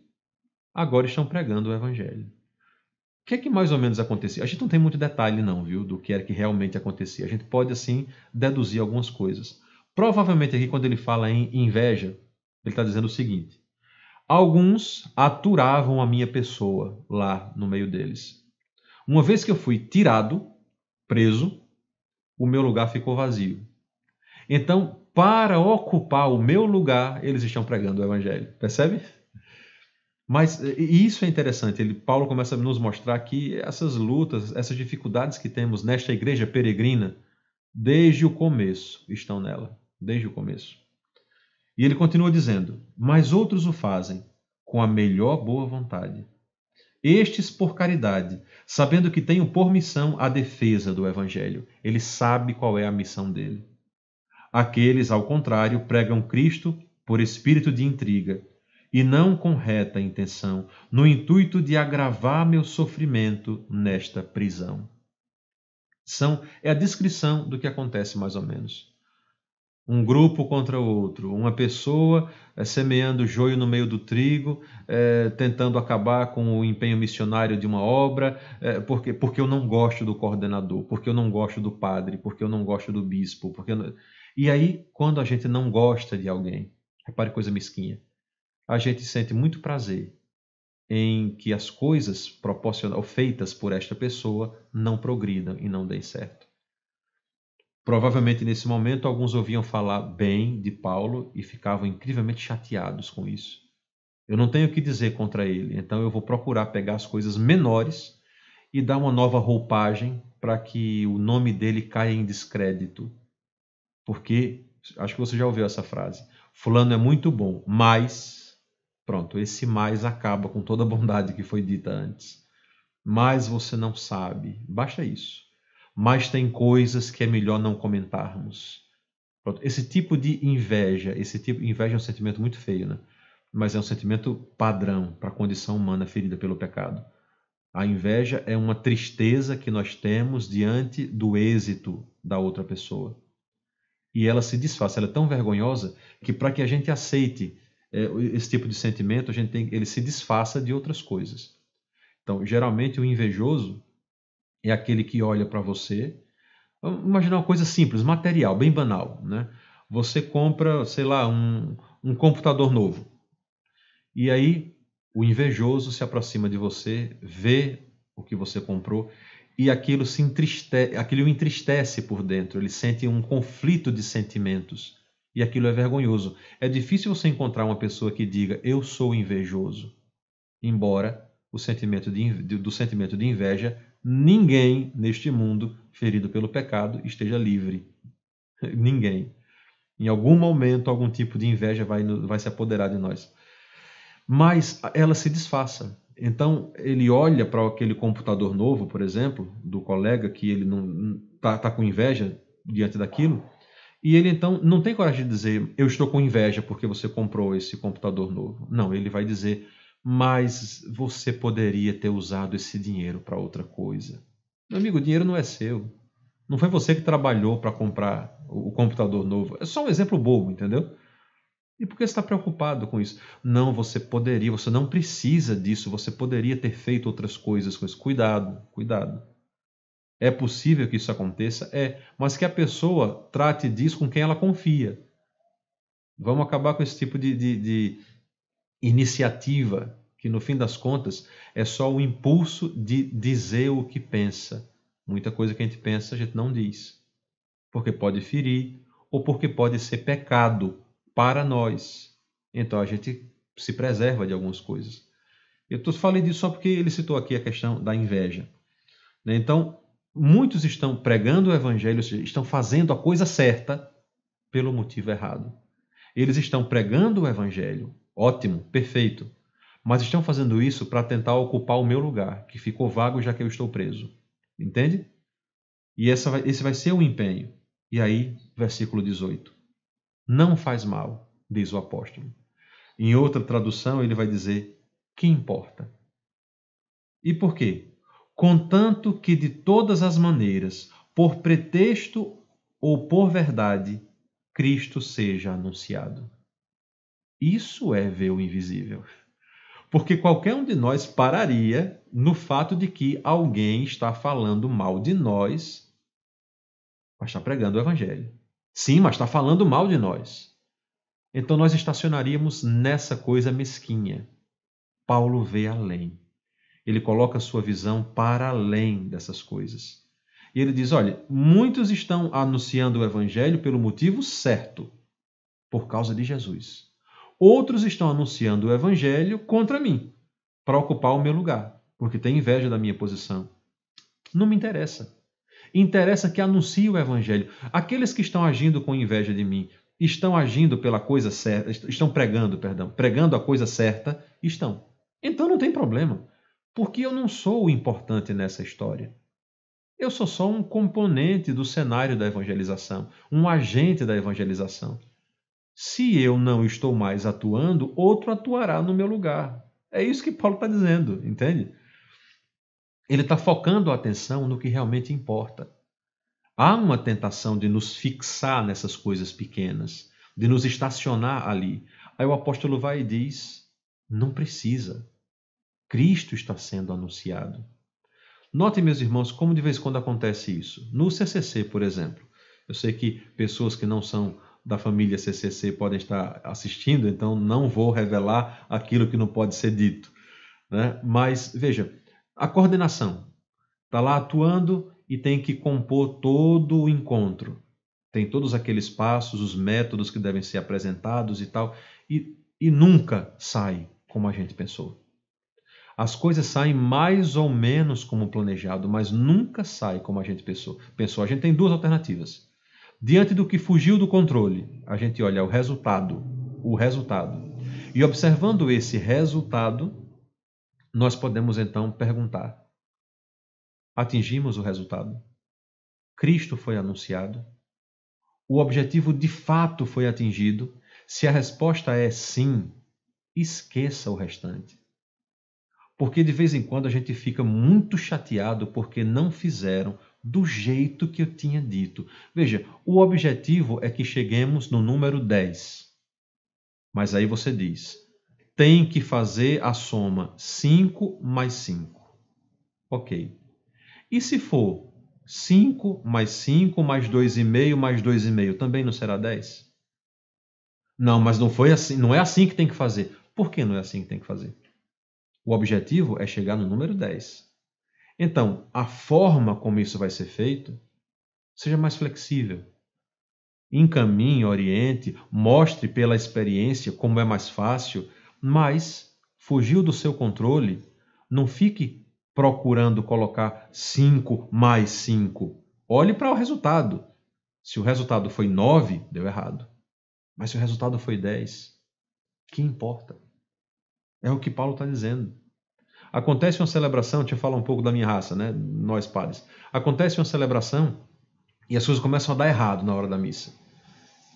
agora estão pregando o evangelho. O que é que mais ou menos acontecia? A gente não tem muito detalhe não, viu, do que era que realmente acontecia. A gente pode, assim, deduzir algumas coisas. Provavelmente aqui, quando ele fala em inveja, ele está dizendo o seguinte: alguns aturavam a minha pessoa lá no meio deles. Uma vez que eu fui tirado, preso, o meu lugar ficou vazio. Então, para ocupar o meu lugar, eles estão pregando o evangelho. Percebe? Mas isso é interessante. Paulo começa a nos mostrar que essas lutas, essas dificuldades que temos nesta igreja peregrina, desde o começo estão nela. Desde o começo. E ele continua dizendo: mas outros o fazem com a melhor boa vontade. Estes por caridade, sabendo que tenho por missão a defesa do evangelho. Ele sabe qual é a missão dele. Aqueles, ao contrário, pregam Cristo por espírito de intriga, e não com reta intenção, no intuito de agravar meu sofrimento nesta prisão. É a descrição do que acontece mais ou menos. Um grupo contra o outro, uma pessoa semeando joio no meio do trigo, tentando acabar com o empenho missionário de uma obra, porque eu não gosto do coordenador, porque eu não gosto do padre, porque eu não gosto do bispo. E aí, quando a gente não gosta de alguém, repare coisa mesquinha, a gente sente muito prazer em que as coisas proporcionais, feitas por esta pessoa não progridam e não deem certo. Provavelmente nesse momento alguns ouviam falar bem de Paulo e ficavam incrivelmente chateados com isso. Eu não tenho o que dizer contra ele, então eu vou procurar pegar as coisas menores e dar uma nova roupagem para que o nome dele caia em descrédito. Porque, acho que você já ouviu essa frase, fulano é muito bom, mas... Pronto, esse mais acaba com toda a bondade que foi dita antes. Mas você não sabe, basta isso. Mas tem coisas que é melhor não comentarmos. Pronto, esse tipo de inveja, inveja é um sentimento muito feio, né? Mas é um sentimento padrão para a condição humana ferida pelo pecado. A inveja é uma tristeza que nós temos diante do êxito da outra pessoa. E ela se disfarça, ela é tão vergonhosa que para que a gente aceite esse tipo de sentimento, ele se disfarça de outras coisas. Então, geralmente o invejoso é aquele que olha para você. Vamos imaginar uma coisa simples, material, bem banal, né? Você compra, sei lá, um computador novo. E aí o invejoso se aproxima de você, vê o que você comprou e aquilo o entristece por dentro. Ele sente um conflito de sentimentos e aquilo é vergonhoso. É difícil você encontrar uma pessoa que diga eu sou invejoso, embora do sentimento de inveja ninguém neste mundo ferido pelo pecado esteja livre. Ninguém. Em algum momento, algum tipo de inveja vai se apoderar de nós. Mas ela se disfarça. Então, ele olha para aquele computador novo, por exemplo, do colega, que ele não tá com inveja diante daquilo, e ele então não tem coragem de dizer, eu estou com inveja porque você comprou esse computador novo. Não, ele vai dizer, mas você poderia ter usado esse dinheiro para outra coisa. Meu amigo, o dinheiro não é seu. Não foi você que trabalhou para comprar o computador novo. É só um exemplo bobo, entendeu? E por que você está preocupado com isso? Não, você não precisa disso, você poderia ter feito outras coisas com isso. Cuidado, cuidado. É possível que isso aconteça? É, mas que a pessoa trate disso com quem ela confia. Vamos acabar com esse tipo de iniciativa, que no fim das contas é só o impulso de dizer o que pensa. Muita coisa que a gente pensa a gente não diz, porque pode ferir ou porque pode ser pecado para nós. Então a gente se preserva de algumas coisas. Eu falei disso só porque ele citou aqui a questão da inveja. Então, muitos estão pregando o evangelho, ou seja, estão fazendo a coisa certa pelo motivo errado. Eles estão pregando o evangelho, ótimo, perfeito, mas estão fazendo isso para tentar ocupar o meu lugar, que ficou vago já que eu estou preso. Entende? E esse vai ser o empenho. E aí, versículo 18. Não faz mal, diz o apóstolo. Em outra tradução, ele vai dizer, que importa? E por quê? Contanto que de todas as maneiras, por pretexto ou por verdade, Cristo seja anunciado. Isso é ver o invisível. Porque qualquer um de nós pararia no fato de que alguém está falando mal de nós, mas está pregando o evangelho. Sim, mas está falando mal de nós. Então nós estacionaríamos nessa coisa mesquinha. Paulo vê além. Ele coloca sua visão para além dessas coisas. E ele diz, olha, muitos estão anunciando o evangelho pelo motivo certo, por causa de Jesus. Outros estão anunciando o evangelho contra mim, para ocupar o meu lugar, porque tem inveja da minha posição. Não me interessa. Interessa que anuncie o evangelho. Aqueles que estão agindo com inveja de mim, estão agindo pela coisa certa, estão pregando a coisa certa, estão. Então não tem problema, porque eu não sou o importante nessa história. Eu sou só um componente do cenário da evangelização, um agente da evangelização. Se eu não estou mais atuando, outro atuará no meu lugar. É isso que Paulo está dizendo, entende? Ele está focando a atenção no que realmente importa. Há uma tentação de nos fixar nessas coisas pequenas, de nos estacionar ali. Aí o apóstolo vai e diz, não precisa. Cristo está sendo anunciado. Notem, meus irmãos, como de vez em quando acontece isso. No CCC, por exemplo. Eu sei que pessoas que não são da família CCC podem estar assistindo, então não vou revelar aquilo que não pode ser dito. né? Mas, veja, a coordenação está lá atuando e tem que compor todo o encontro. Tem todos aqueles passos, os métodos que devem ser apresentados e tal, e nunca sai como a gente pensou. As coisas saem mais ou menos como planejado, mas nunca sai como a gente pensou. A gente tem duas alternativas. Diante do que fugiu do controle, a gente olha o resultado. E observando esse resultado, nós podemos então perguntar: atingimos o resultado? Cristo foi anunciado? O objetivo de fato foi atingido? Se a resposta é sim, esqueça o restante. Porque de vez em quando a gente fica muito chateado porque não fizeram do jeito que eu tinha dito. Veja, o objetivo é que cheguemos no número 10. Mas aí você diz, tem que fazer a soma 5 mais 5. Ok. E se for 5 mais 5 mais 2,5 mais 2,5, também não será 10? Não, mas não foi assim, não é assim que tem que fazer. Por que não é assim que tem que fazer? O objetivo é chegar no número 10. Então, a forma como isso vai ser feito, seja mais flexível. Encaminhe, oriente, mostre pela experiência como é mais fácil, mas fugiu do seu controle, não fique procurando colocar 5 mais 5. Olhe para o resultado. Se o resultado foi 9, deu errado. Mas se o resultado foi 10, que importa? É o que Paulo está dizendo. Acontece uma celebração, deixa eu falar um pouco da minha raça, né? Nós padres. Acontece uma celebração e as coisas começam a dar errado na hora da missa.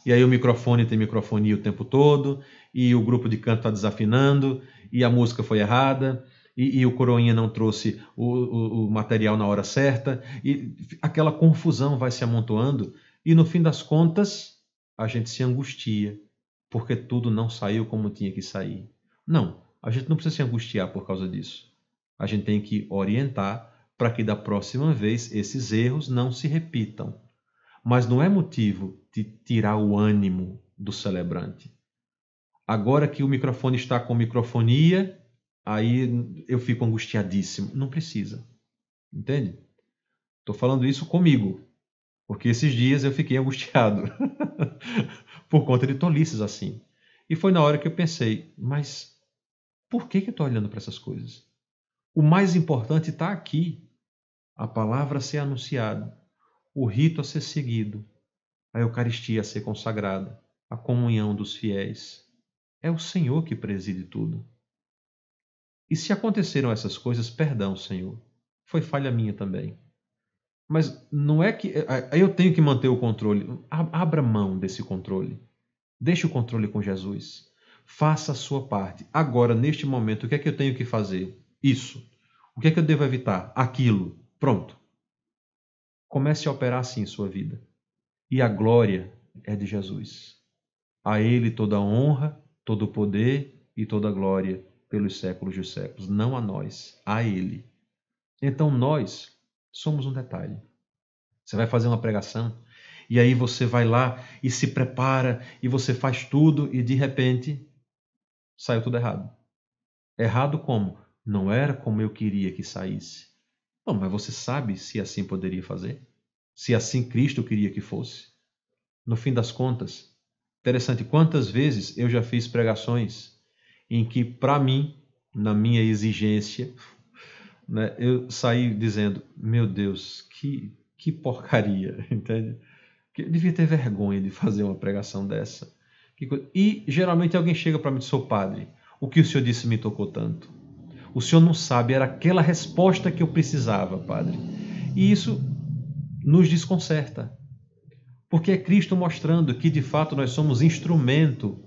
E aí o microfone tem microfonia o tempo todo, e o grupo de canto está desafinando, e a música foi errada, e o coroinha não trouxe o material na hora certa, e aquela confusão vai se amontoando, e no fim das contas a gente se angustia, porque tudo não saiu como tinha que sair. Não, a gente não precisa se angustiar por causa disso. A gente tem que orientar para que da próxima vez esses erros não se repitam. Mas não é motivo de tirar o ânimo do celebrante. Agora que o microfone está com microfonia, aí eu fico angustiadíssimo. Não precisa. Entende? Estou falando isso comigo, porque esses dias eu fiquei angustiado por conta de tolices assim. E foi na hora que eu pensei, mas por que eu estou olhando para essas coisas? O mais importante está aqui. A palavra a ser anunciada, o rito a ser seguido, a Eucaristia a ser consagrada, a comunhão dos fiéis. É o Senhor que preside tudo. E se aconteceram essas coisas, perdão, Senhor. Foi falha minha também. Mas não é que eu tenho que manter o controle. Abra mão desse controle. Deixe o controle com Jesus. Faça a sua parte. Agora, neste momento, o que é que eu tenho que fazer? Isso. O que é que eu devo evitar? Aquilo. Pronto. Comece a operar assim em sua vida. E a glória é de Jesus. A Ele toda a honra, todo o poder e toda a glória pelos séculos dos séculos. Não a nós, a Ele. Então nós somos um detalhe. Você vai fazer uma pregação e aí você vai lá e se prepara e você faz tudo e de repente saiu tudo errado. Errado como? Não era como eu queria que saísse. Bom, mas você sabe se assim poderia fazer? Se assim Cristo queria que fosse? No fim das contas, interessante, quantas vezes eu já fiz pregações em que, para mim, na minha exigência, né, eu saí dizendo, meu Deus, que porcaria, entende? Que eu devia ter vergonha de fazer uma pregação dessa. E geralmente alguém chega para mim e diz, sou padre, o que o senhor disse me tocou tanto. O senhor não sabe, era aquela resposta que eu precisava, padre. E isso nos desconcerta. Porque é Cristo mostrando que de fato nós somos instrumentos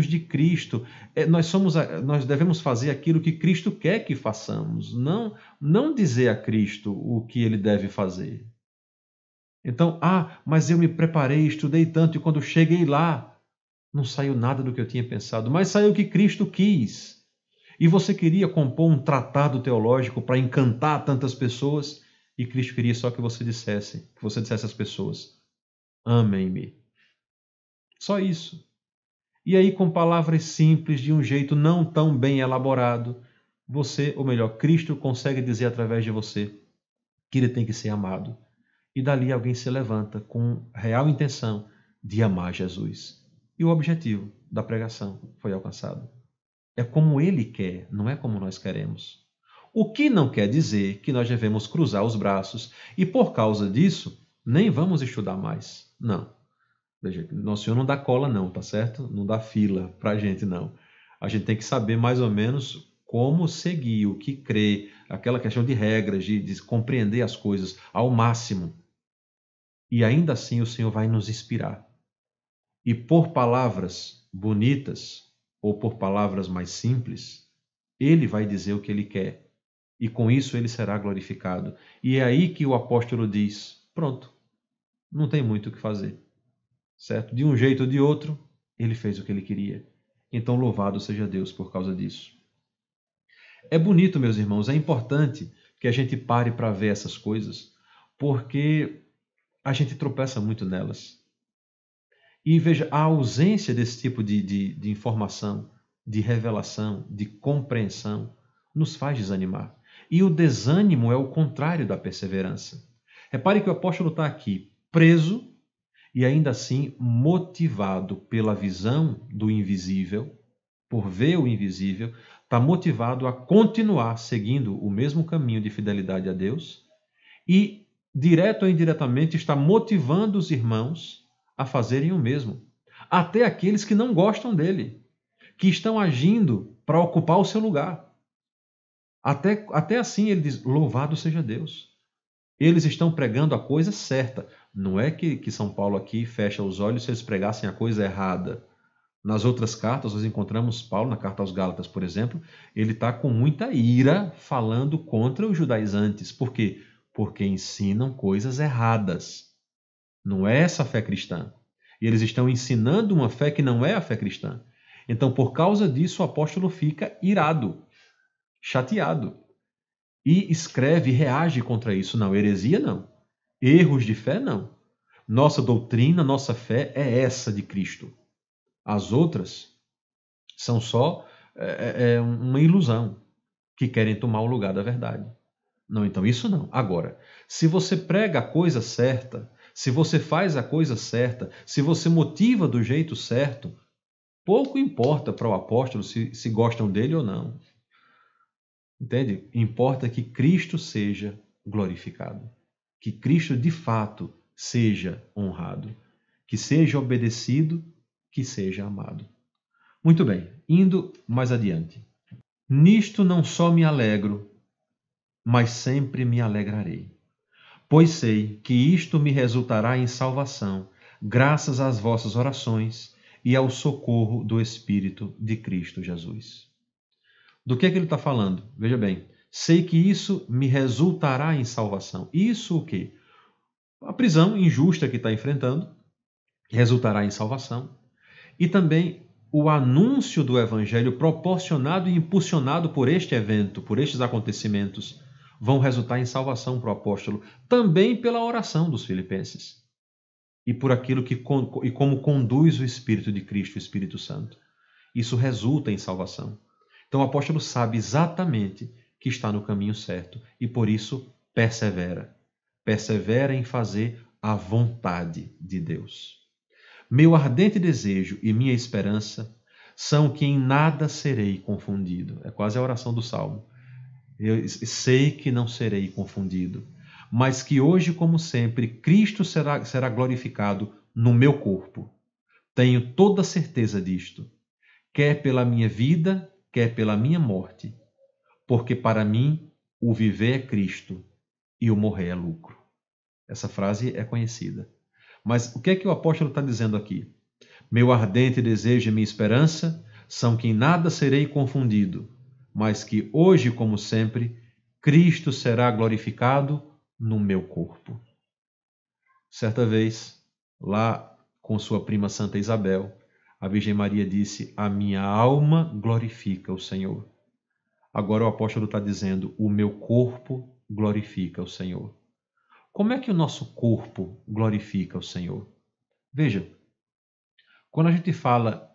de Cristo. Nós devemos fazer aquilo que Cristo quer que façamos, não dizer a Cristo o que ele deve fazer. Então, mas eu me preparei, estudei tanto e quando cheguei lá, não saiu nada do que eu tinha pensado, mas saiu o que Cristo quis. E você queria compor um tratado teológico para encantar tantas pessoas, e Cristo queria só que você dissesse às pessoas, amem-me. Só isso. E aí, com palavras simples, de um jeito não tão bem elaborado, você, ou melhor, Cristo consegue dizer através de você que ele tem que ser amado. E dali alguém se levanta com real intenção de amar Jesus. E o objetivo da pregação foi alcançado. É como ele quer, não é como nós queremos. O que não quer dizer que nós devemos cruzar os braços e, por causa disso, nem vamos estudar mais. Não. Veja, Nosso Senhor não dá cola não, tá certo? Não dá fila pra gente, não. A gente tem que saber mais ou menos como seguir, o que crer, aquela questão de regras, de compreender as coisas ao máximo. E ainda assim o Senhor vai nos inspirar. E por palavras bonitas, ou por palavras mais simples, Ele vai dizer o que Ele quer. E com isso Ele será glorificado. E é aí que o apóstolo diz, pronto, não tem muito o que fazer. Certo? De um jeito ou de outro, Ele fez o que Ele queria. Então louvado seja Deus por causa disso. É bonito, meus irmãos, é importante que a gente pare para ver essas coisas, porque a gente tropeça muito nelas. E veja, a ausência desse tipo de informação, de revelação, de compreensão, nos faz desanimar. E o desânimo é o contrário da perseverança. Repare que o apóstolo está aqui preso e ainda assim motivado pela visão do invisível, por ver o invisível, está motivado a continuar seguindo o mesmo caminho de fidelidade a Deus e, direto ou indiretamente, está motivando os irmãos a fazerem o mesmo. Até aqueles que não gostam dele, que estão agindo para ocupar o seu lugar. Até assim ele diz, louvado seja Deus. Eles estão pregando a coisa certa. Não é que São Paulo aqui fecha os olhos se eles pregassem a coisa errada. Nas outras cartas, nós encontramos Paulo, na carta aos Gálatas, por exemplo, ele está com muita ira falando contra os judaizantes. Por quê? Porque ensinam coisas erradas. Não é essa a fé cristã. E eles estão ensinando uma fé que não é a fé cristã. Então, por causa disso, o apóstolo fica irado, chateado. E escreve e reage contra isso. Não, heresia não. Erros de fé não. Nossa doutrina, nossa fé é essa de Cristo. As outras são só uma ilusão que querem tomar o lugar da verdade. Não, então isso não. Agora, se você prega a coisa certa, se você faz a coisa certa, se você motiva do jeito certo, pouco importa para o apóstolo se gostam dele ou não. Entende? Importa que Cristo seja glorificado. Que Cristo de fato seja honrado. Que seja obedecido, que seja amado. Muito bem, indo mais adiante. Nisto não só me alegro, mas sempre me alegrarei. Pois sei que isto me resultará em salvação, graças às vossas orações e ao socorro do Espírito de Cristo Jesus. Do que ele está falando? Veja bem, sei que isso me resultará em salvação. Isso o quê? A prisão injusta que está enfrentando resultará em salvação. E também o anúncio do Evangelho proporcionado e impulsionado por este evento, por estes acontecimentos, vão resultar em salvação para o apóstolo, também pela oração dos filipenses e por aquilo e como conduz o Espírito de Cristo, o Espírito Santo. Isso resulta em salvação. Então o apóstolo sabe exatamente que está no caminho certo e por isso persevera. Persevera em fazer a vontade de Deus. Meu ardente desejo e minha esperança são que em nada serei confundido. É quase a oração do Salmo. Eu sei que não serei confundido, mas que hoje, como sempre, Cristo será glorificado no meu corpo. Tenho toda certeza disto, quer pela minha vida, quer pela minha morte, porque para mim o viver é Cristo e o morrer é lucro. Essa frase é conhecida. Mas o que é que o apóstolo está dizendo aqui? Meu ardente desejo e minha esperança são que em nada serei confundido, mas que hoje, como sempre, Cristo será glorificado no meu corpo. Certa vez, lá com sua prima Santa Isabel, a Virgem Maria disse: a minha alma glorifica o Senhor. Agora o apóstolo está dizendo: o meu corpo glorifica o Senhor. Como é que o nosso corpo glorifica o Senhor? Veja, quando a gente fala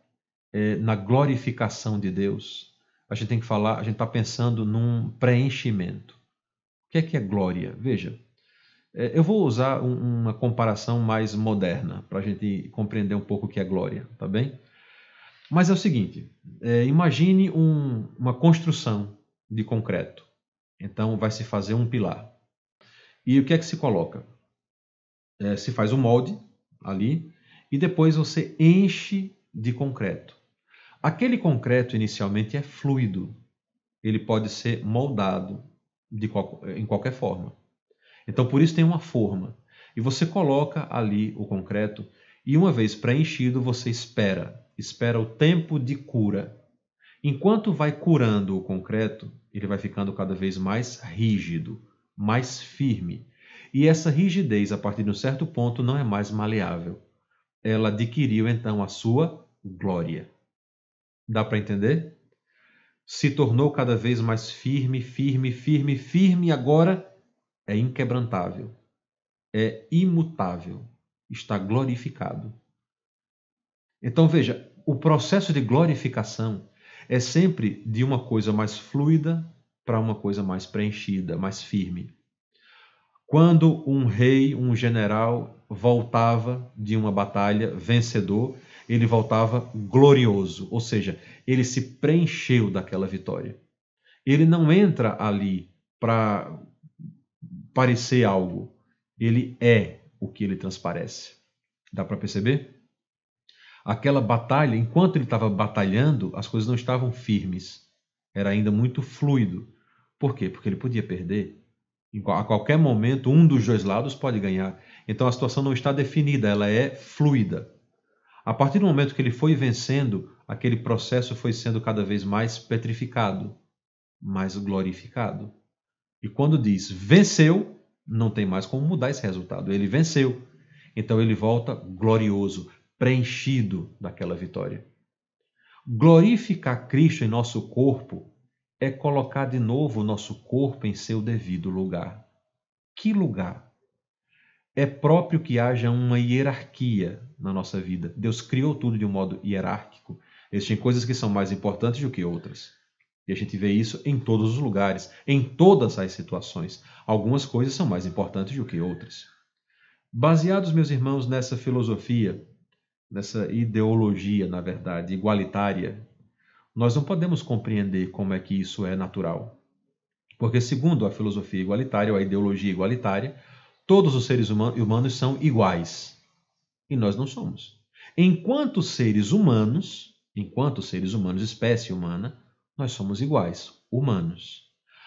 na glorificação de Deus, a gente tem que falar, a gente está pensando num preenchimento. O que é glória? Veja, eu vou usar uma comparação mais moderna para a gente compreender um pouco o que é glória, tá bem? Mas é o seguinte, imagine uma construção de concreto. Então vai se fazer um pilar. E o que é que se coloca? Se faz um molde ali e depois você enche de concreto. Aquele concreto inicialmente é fluido. Ele pode ser moldado em qualquer forma. Então por isso tem uma forma. E você coloca ali o concreto e uma vez preenchido você espera o tempo de cura. Enquanto vai curando o concreto, ele vai ficando cada vez mais rígido, mais firme. E essa rigidez, a partir de um certo ponto, não é mais maleável. Ela adquiriu então a sua glória. Dá para entender? Se tornou cada vez mais firme, firme, firme, firme, e agora é inquebrantável, é imutável, está glorificado. Então veja, o processo de glorificação é sempre de uma coisa mais fluida para uma coisa mais preenchida, mais firme. Quando um rei, um general, voltava de uma batalha vencedor, ele voltava glorioso, ou seja, ele se preencheu daquela vitória. Ele não entra ali para parecer algo, ele é o que ele transparece. Dá para perceber? Aquela batalha, enquanto ele estava batalhando, as coisas não estavam firmes. Era ainda muito fluido. Por quê? Porque ele podia perder. A qualquer momento, um dos dois lados pode ganhar. Então a situação não está definida, ela é fluida. A partir do momento que ele foi vencendo, aquele processo foi sendo cada vez mais petrificado, mais glorificado. E quando diz venceu, não tem mais como mudar esse resultado. Ele venceu. Então ele volta glorioso, preenchido daquela vitória. Glorificar Cristo em nosso corpo é colocar de novo o nosso corpo em seu devido lugar. Que lugar? É próprio que haja uma hierarquia na nossa vida. Deus criou tudo de um modo hierárquico. Existem coisas que são mais importantes do que outras. E a gente vê isso em todos os lugares, em todas as situações. Algumas coisas são mais importantes do que outras. Baseados, meus irmãos, nessa filosofia, nessa ideologia, na verdade, igualitária, nós não podemos compreender como é que isso é natural. Porque, segundo a filosofia igualitária, ou a ideologia igualitária, todos os seres humanos são iguais. E nós não somos. Enquanto seres humanos, espécie humana, nós somos iguais, humanos.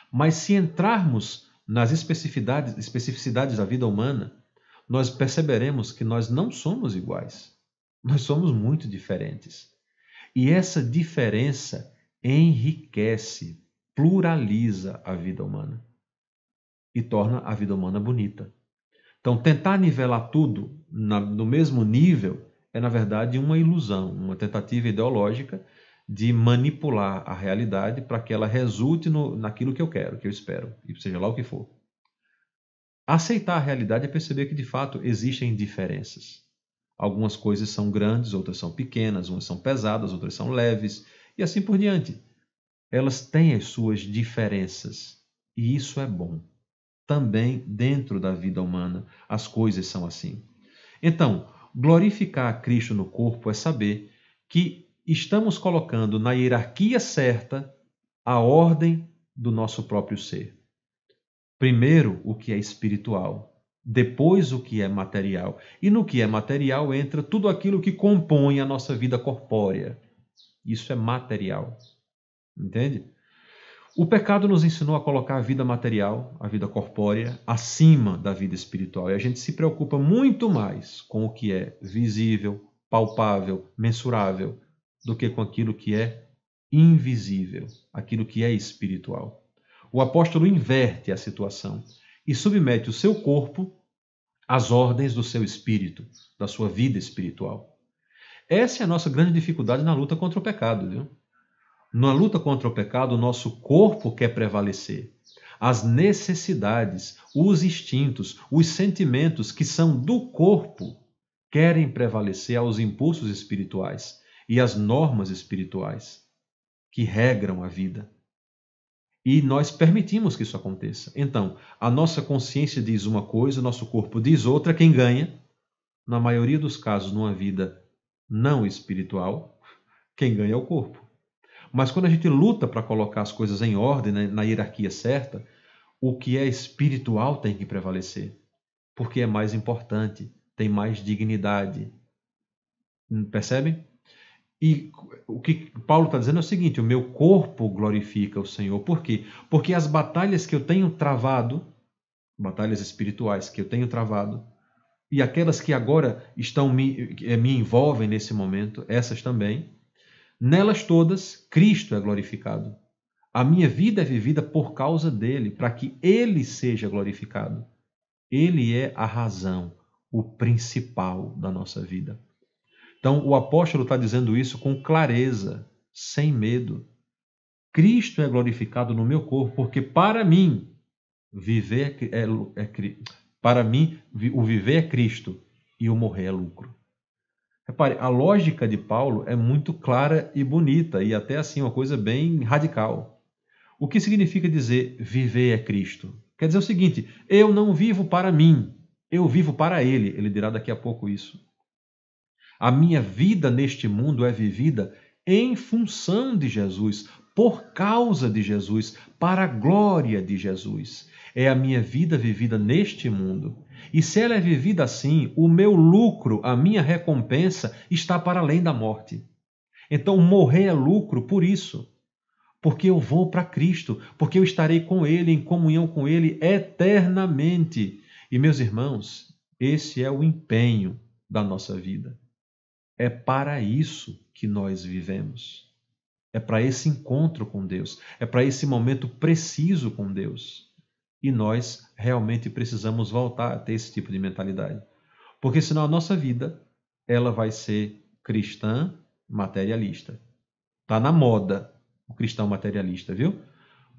Mas se entrarmos nas especificidades da vida humana, nós perceberemos que nós não somos iguais. Nós somos muito diferentes. E essa diferença enriquece, pluraliza a vida humana e torna a vida humana bonita. Então, tentar nivelar tudo no mesmo nível é, na verdade, uma ilusão, uma tentativa ideológica de manipular a realidade para que ela resulte naquilo que eu quero, que eu espero, e seja lá o que for. Aceitar a realidade é perceber que, de fato, existem diferenças. Algumas coisas são grandes, outras são pequenas, umas são pesadas, outras são leves, e assim por diante. Elas têm as suas diferenças, e isso é bom. Também dentro da vida humana, as coisas são assim. Então, glorificar a Cristo no corpo é saber que estamos colocando na hierarquia certa a ordem do nosso próprio ser. Primeiro, o que é espiritual. Depois, o que é material. E no que é material entra tudo aquilo que compõe a nossa vida corpórea. Isso é material. Entende? O pecado nos ensinou a colocar a vida material, a vida corpórea, acima da vida espiritual. E a gente se preocupa muito mais com o que é visível, palpável, mensurável, do que com aquilo que é invisível, aquilo que é espiritual. O apóstolo inverte a situação e submete o seu corpo às ordens do seu espírito, da sua vida espiritual. Essa é a nossa grande dificuldade na luta contra o pecado, viu? Na luta contra o pecado, o nosso corpo quer prevalecer. As necessidades, os instintos, os sentimentos que são do corpo querem prevalecer aos impulsos espirituais. e as normas espirituais que regram a vida. E nós permitimos que isso aconteça. Então, a nossa consciência diz uma coisa, o nosso corpo diz outra. Quem ganha, na maioria dos casos, numa vida não espiritual, quem ganha é o corpo. Mas quando a gente luta para colocar as coisas em ordem, né, na hierarquia certa, o que é espiritual tem que prevalecer, porque é mais importante, tem mais dignidade. Percebe? E o que Paulo está dizendo é o seguinte: o meu corpo glorifica o Senhor. Por quê? Porque as batalhas que eu tenho travado, batalhas espirituais que eu tenho travado, e aquelas que agora me envolvem nesse momento, essas também, nelas todas, Cristo é glorificado. A minha vida é vivida por causa dele, para que ele seja glorificado. Ele é a razão, o principal da nossa vida. Então, o apóstolo está dizendo isso com clareza, sem medo. Cristo é glorificado no meu corpo, porque para mim, para mim, o viver é Cristo e o morrer é lucro. Repare, a lógica de Paulo é muito clara e bonita, e até assim uma coisa bem radical. O que significa dizer viver é Cristo? Quer dizer o seguinte: eu não vivo para mim, eu vivo para Ele. Ele dirá daqui a pouco isso. A minha vida neste mundo é vivida em função de Jesus, por causa de Jesus, para a glória de Jesus. É a minha vida vivida neste mundo. E se ela é vivida assim, o meu lucro, a minha recompensa está para além da morte. Então, morrer é lucro por isso. Porque eu vou para Cristo, porque eu estarei com Ele, em comunhão com Ele eternamente. E, meus irmãos, esse é o empenho da nossa vida. É para isso que nós vivemos. É para esse encontro com Deus. É para esse momento preciso com Deus. E nós realmente precisamos voltar a ter esse tipo de mentalidade. Porque senão a nossa vida, ela vai ser cristã materialista. Está na moda o cristão materialista, viu?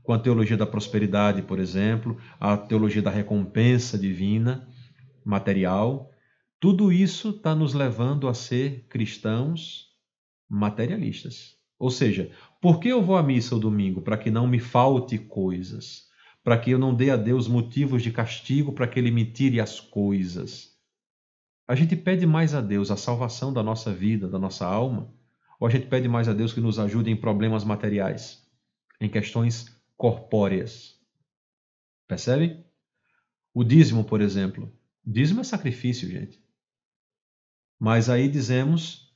Com a teologia da prosperidade, por exemplo, a teologia da recompensa divina, material. Tudo isso está nos levando a ser cristãos materialistas. Ou seja, por que eu vou à missa o domingo? Para que não me falte coisas. Para que eu não dê a Deus motivos de castigo para que Ele me tire as coisas. A gente pede mais a Deus a salvação da nossa vida, da nossa alma, ou a gente pede mais a Deus que nos ajude em problemas materiais, em questões corpóreas? Percebe? O dízimo, por exemplo. Dízimo é sacrifício, gente. Mas aí dizemos,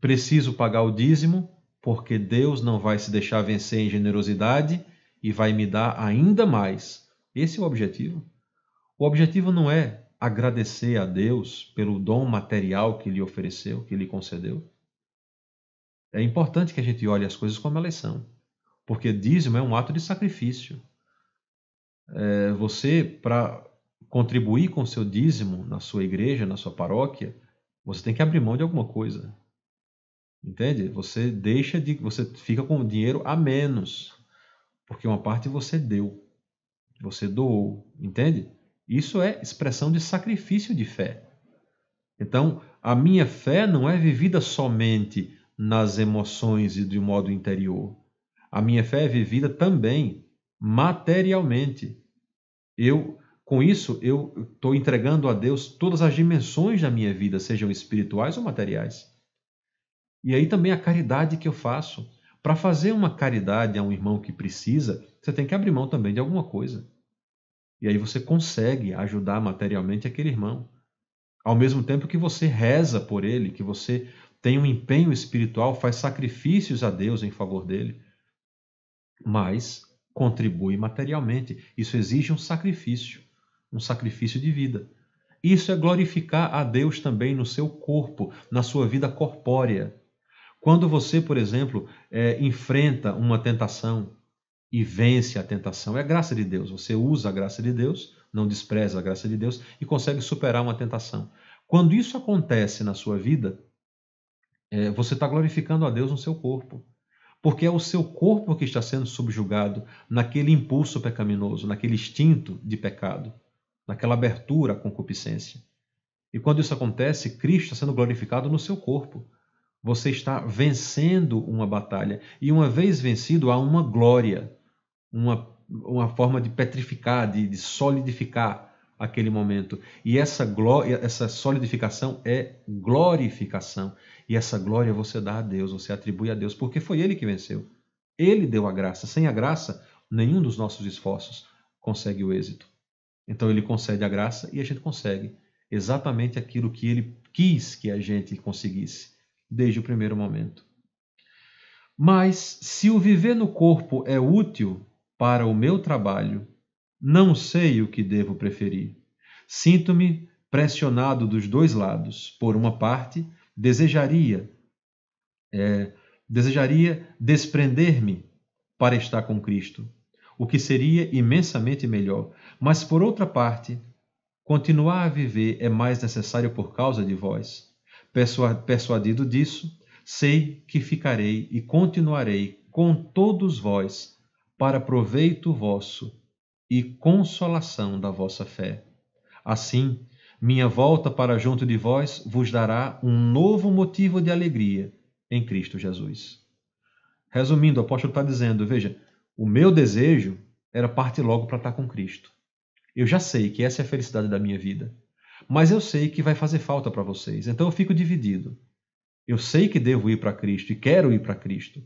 preciso pagar o dízimo, porque Deus não vai se deixar vencer em generosidade e vai me dar ainda mais. Esse é o objetivo. O objetivo não é agradecer a Deus pelo dom material que lhe ofereceu, que lhe concedeu. É importante que a gente olhe as coisas como elas são, porque dízimo é um ato de sacrifício. Você, para contribuir com o seu dízimo na sua igreja, na sua paróquia, você tem que abrir mão de alguma coisa. Entende? Você fica com o dinheiro a menos, porque uma parte você deu, você doou, entende? Isso é expressão de sacrifício de fé. Então, a minha fé não é vivida somente nas emoções e de modo interior. A minha fé é vivida também materialmente. Com isso, eu estou entregando a Deus todas as dimensões da minha vida, sejam espirituais ou materiais. E aí também a caridade que eu faço. Para fazer uma caridade a um irmão que precisa, você tem que abrir mão também de alguma coisa. E aí você consegue ajudar materialmente aquele irmão. Ao mesmo tempo que você reza por ele, que você tem um empenho espiritual, faz sacrifícios a Deus em favor dele, mas contribui materialmente. Isso exige um sacrifício de vida. Isso é glorificar a Deus também no seu corpo, na sua vida corpórea. Quando você, por exemplo, enfrenta uma tentação e vence a tentação, é graça de Deus. Você usa a graça de Deus, não despreza a graça de Deus e consegue superar uma tentação. Quando isso acontece na sua vida, você está glorificando a Deus no seu corpo. Porque é o seu corpo que está sendo subjugado naquele impulso pecaminoso, naquele instinto de pecado, naquela abertura à concupiscência. E quando isso acontece, Cristo está sendo glorificado no seu corpo. Você está vencendo uma batalha. E uma vez vencido, há uma glória, uma forma de petrificar, de solidificar aquele momento. E essa glória, essa solidificação é glorificação. E essa glória você dá a Deus, você atribui a Deus, porque foi Ele que venceu. Ele deu a graça. Sem a graça, nenhum dos nossos esforços consegue o êxito. Então Ele concede a graça e a gente consegue exatamente aquilo que Ele quis que a gente conseguisse, desde o primeiro momento. Mas, se o viver no corpo é útil para o meu trabalho, não sei o que devo preferir. Sinto-me pressionado dos dois lados. Por uma parte, desejaria desprender-me para estar com Cristo, o que seria imensamente melhor. Mas, por outra parte, continuar a viver é mais necessário por causa de vós. Persuadido disso, sei que ficarei e continuarei com todos vós para proveito vosso e consolação da vossa fé. Assim, minha volta para junto de vós vos dará um novo motivo de alegria em Cristo Jesus. Resumindo, o apóstolo está dizendo, veja, o meu desejo era partir logo para estar com Cristo. Eu já sei que essa é a felicidade da minha vida, mas eu sei que vai fazer falta para vocês, então eu fico dividido. Eu sei que devo ir para Cristo e quero ir para Cristo,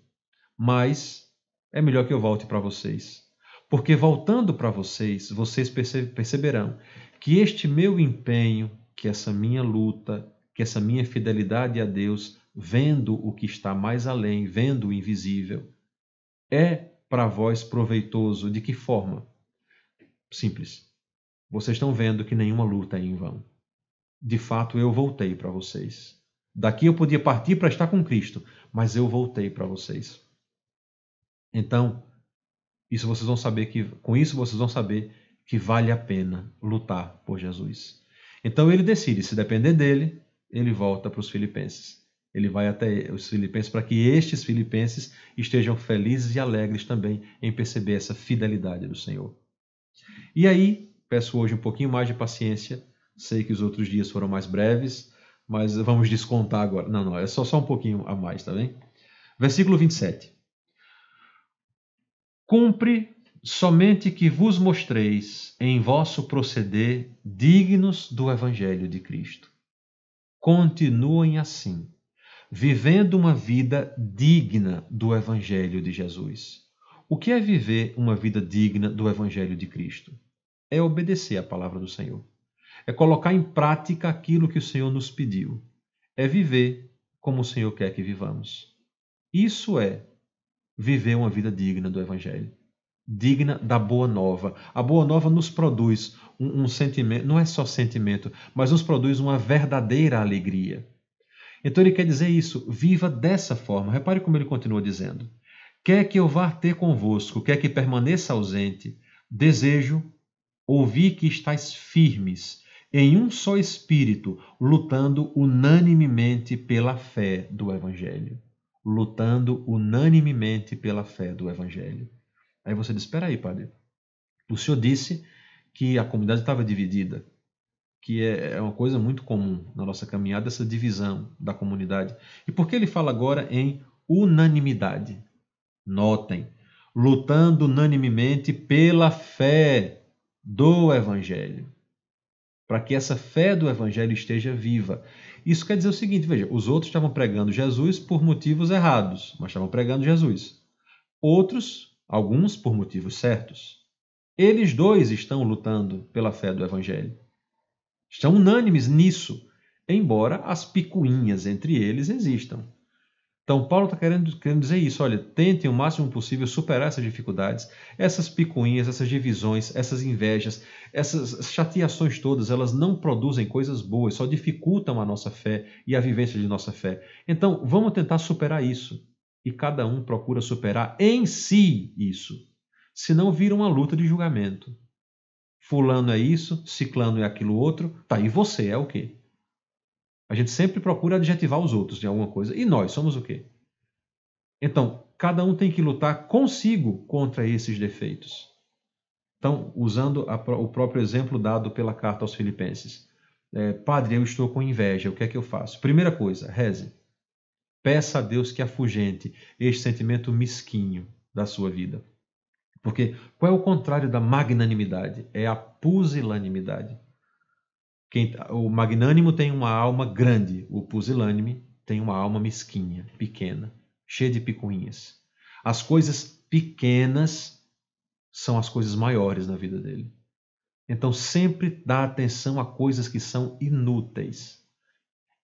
mas é melhor que eu volte para vocês. Porque voltando para vocês, vocês perceberão que este meu empenho, que essa minha luta, que essa minha fidelidade a Deus, vendo o que está mais além, vendo o invisível, é para vós proveitoso. De que forma? Simples. Vocês estão vendo que nenhuma luta é em vão. De fato, eu voltei para vocês. Daqui eu podia partir para estar com Cristo, mas eu voltei para vocês. Então, com isso vocês vão saber que vale a pena lutar por Jesus. Então ele decide, se depender dele, ele volta para os filipenses. Ele vai até os filipenses para que estes filipenses estejam felizes e alegres também em perceber essa fidelidade do Senhor. E aí, peço hoje um pouquinho mais de paciência. Sei que os outros dias foram mais breves, mas vamos descontar agora. Não, é só um pouquinho a mais, tá bem? Versículo 27. Cumpre somente que vos mostreis em vosso proceder dignos do Evangelho de Cristo. Continuem assim, vivendo uma vida digna do Evangelho de Jesus. O que é viver uma vida digna do Evangelho de Cristo? É obedecer à palavra do Senhor. É colocar em prática aquilo que o Senhor nos pediu. É viver como o Senhor quer que vivamos. Isso é viver uma vida digna do Evangelho. Digna da Boa Nova. A Boa Nova nos produz um sentimento, não é só sentimento, mas nos produz uma verdadeira alegria. Então ele quer dizer isso, viva dessa forma. Repare como ele continua dizendo. Quer que eu vá ter convosco, quer que permaneça ausente, desejo ouvir que estáis firmes, em um só espírito, lutando unanimemente pela fé do Evangelho. Lutando unanimemente pela fé do Evangelho. Aí você diz, espera aí, padre. O senhor disse que a comunidade estava dividida, que é uma coisa muito comum na nossa caminhada, essa divisão da comunidade. E por que ele fala agora em unanimidade? Notem, lutando unanimemente pela fé do Evangelho, para que essa fé do Evangelho esteja viva. Isso quer dizer o seguinte, veja, os outros estavam pregando Jesus por motivos errados, mas estavam pregando Jesus. Outros, alguns por motivos certos. Eles dois estão lutando pela fé do Evangelho. Estão unânimes nisso, embora as picuinhas entre eles existam. Então, Paulo está querendo dizer isso. Olha, tentem o máximo possível superar essas dificuldades, essas picuinhas, essas divisões, essas invejas, essas chateações todas, elas não produzem coisas boas, só dificultam a nossa fé e a vivência de nossa fé. Então, vamos tentar superar isso. E cada um procura superar em si isso. Senão vira uma luta de julgamento. Fulano é isso, ciclano é aquilo outro. Tá, e você é o quê? A gente sempre procura adjetivar os outros de alguma coisa. E nós somos o quê? Então, cada um tem que lutar consigo contra esses defeitos. Então, usando o próprio exemplo dado pela carta aos Filipenses. Padre, eu estou com inveja, o que é que eu faço? Primeira coisa, reze. Peça a Deus que afugente este sentimento mesquinho da sua vida. Porque qual é o contrário da magnanimidade? É a pusilanimidade. O magnânimo tem uma alma grande, o pusilânime tem uma alma mesquinha, pequena, cheia de picuinhas. As coisas pequenas são as coisas maiores na vida dele. Então sempre dá atenção a coisas que são inúteis.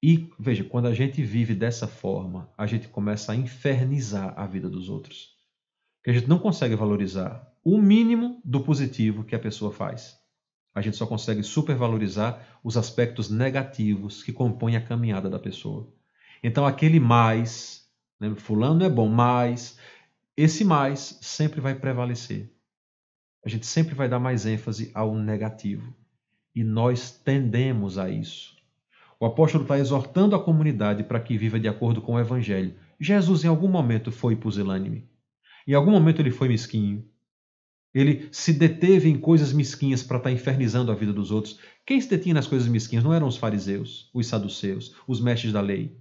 E veja, quando a gente vive dessa forma, a gente começa a infernizar a vida dos outros. Porque a gente não consegue valorizar o mínimo do positivo que a pessoa faz. A gente só consegue supervalorizar os aspectos negativos que compõem a caminhada da pessoa. Então aquele mais, né, fulano é bom, mas esse mais sempre vai prevalecer. A gente sempre vai dar mais ênfase ao negativo. E nós tendemos a isso. O apóstolo está exortando a comunidade para que viva de acordo com o Evangelho. Jesus em algum momento foi pusilânime. Em algum momento ele foi mesquinho. Ele se deteve em coisas mesquinhas para estar infernizando a vida dos outros. Quem se detinha nas coisas mesquinhas não eram os fariseus, os saduceus, os mestres da lei,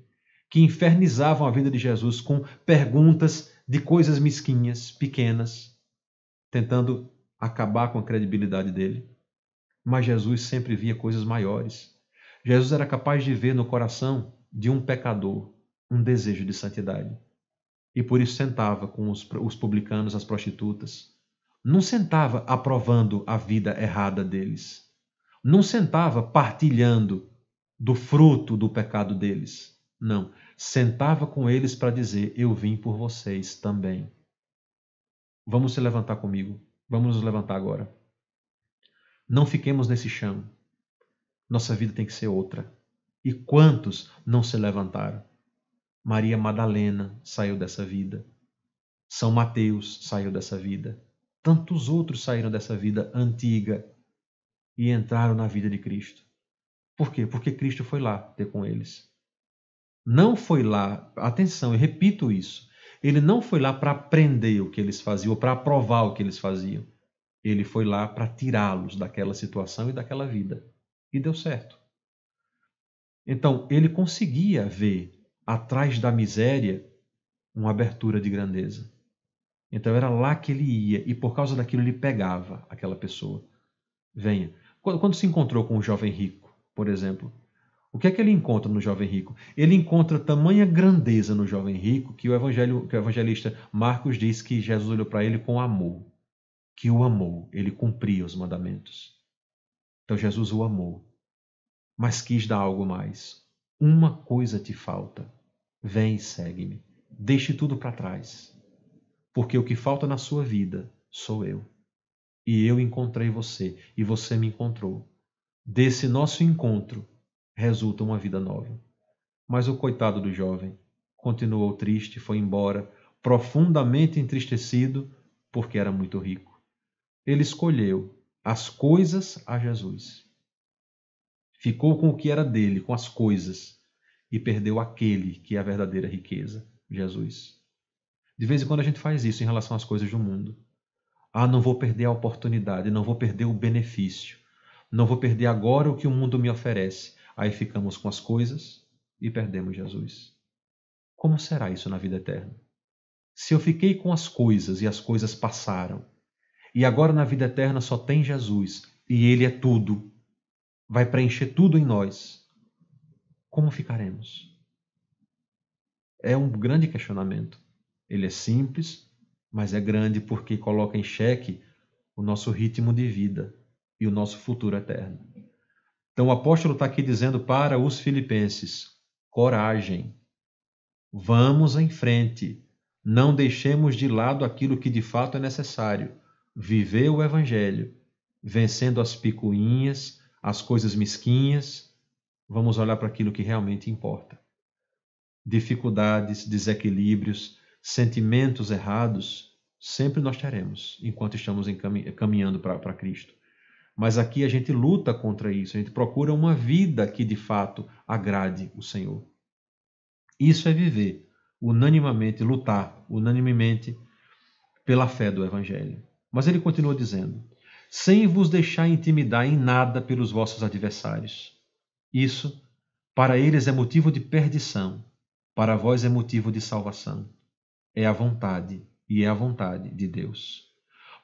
que infernizavam a vida de Jesus com perguntas de coisas mesquinhas, pequenas, tentando acabar com a credibilidade dele. Mas Jesus sempre via coisas maiores. Jesus era capaz de ver no coração de um pecador um desejo de santidade. E por isso sentava com os publicanos, as prostitutas. Não sentava aprovando a vida errada deles. Não sentava partilhando do fruto do pecado deles. Não. Sentava com eles para dizer: eu vim por vocês também. Vamos se levantar comigo. Vamos nos levantar agora. Não fiquemos nesse chão. Nossa vida tem que ser outra. E quantos não se levantaram? Maria Madalena saiu dessa vida. São Mateus saiu dessa vida. Tantos outros saíram dessa vida antiga e entraram na vida de Cristo. Por quê? Porque Cristo foi lá ter com eles. Não foi lá, atenção, eu repito isso, ele não foi lá para aprender o que eles faziam ou para aprovar o que eles faziam. Ele foi lá para tirá-los daquela situação e daquela vida. E deu certo. Então, ele conseguia ver atrás da miséria uma abertura de grandeza. Então era lá que ele ia e por causa daquilo ele pegava aquela pessoa. Venha. Quando se encontrou com o jovem rico, por exemplo, o que é que ele encontra no jovem rico? Ele encontra tamanha grandeza no jovem rico que o evangelista Marcos diz que Jesus olhou para ele com amor. Que o amou, ele cumpria os mandamentos. Então Jesus o amou, mas quis dar algo mais. Uma coisa te falta. Vem e segue-me. Deixe tudo para trás. Porque o que falta na sua vida sou eu. E eu encontrei você, e você me encontrou. Desse nosso encontro resulta uma vida nova. Mas o coitado do jovem continuou triste, foi embora, profundamente entristecido, porque era muito rico. Ele escolheu as coisas a Jesus. Ficou com o que era dele, com as coisas, e perdeu aquele que é a verdadeira riqueza, Jesus. De vez em quando a gente faz isso em relação às coisas do mundo. Ah, não vou perder a oportunidade, não vou perder o benefício, não vou perder agora o que o mundo me oferece. Aí ficamos com as coisas e perdemos Jesus. Como será isso na vida eterna? Se eu fiquei com as coisas e as coisas passaram, e agora na vida eterna só tem Jesus, e Ele é tudo, vai preencher tudo em nós, como ficaremos? É um grande questionamento. Ele é simples, mas é grande porque coloca em xeque o nosso ritmo de vida e o nosso futuro eterno. Então o apóstolo está aqui dizendo para os filipenses: coragem, vamos em frente, não deixemos de lado aquilo que de fato é necessário, viver o evangelho, vencendo as picuinhas, as coisas mesquinhas, vamos olhar para aquilo que realmente importa. Dificuldades, desequilíbrios, sentimentos errados, sempre nós teremos, enquanto estamos caminhando para Cristo. Mas aqui a gente luta contra isso, a gente procura uma vida que de fato agrade o Senhor. Isso é viver unanimemente, lutar unanimemente pela fé do Evangelho. Mas ele continua dizendo: sem vos deixar intimidar em nada pelos vossos adversários. Isso, para eles, é motivo de perdição. Para vós é motivo de salvação. É a vontade, e é a vontade de Deus.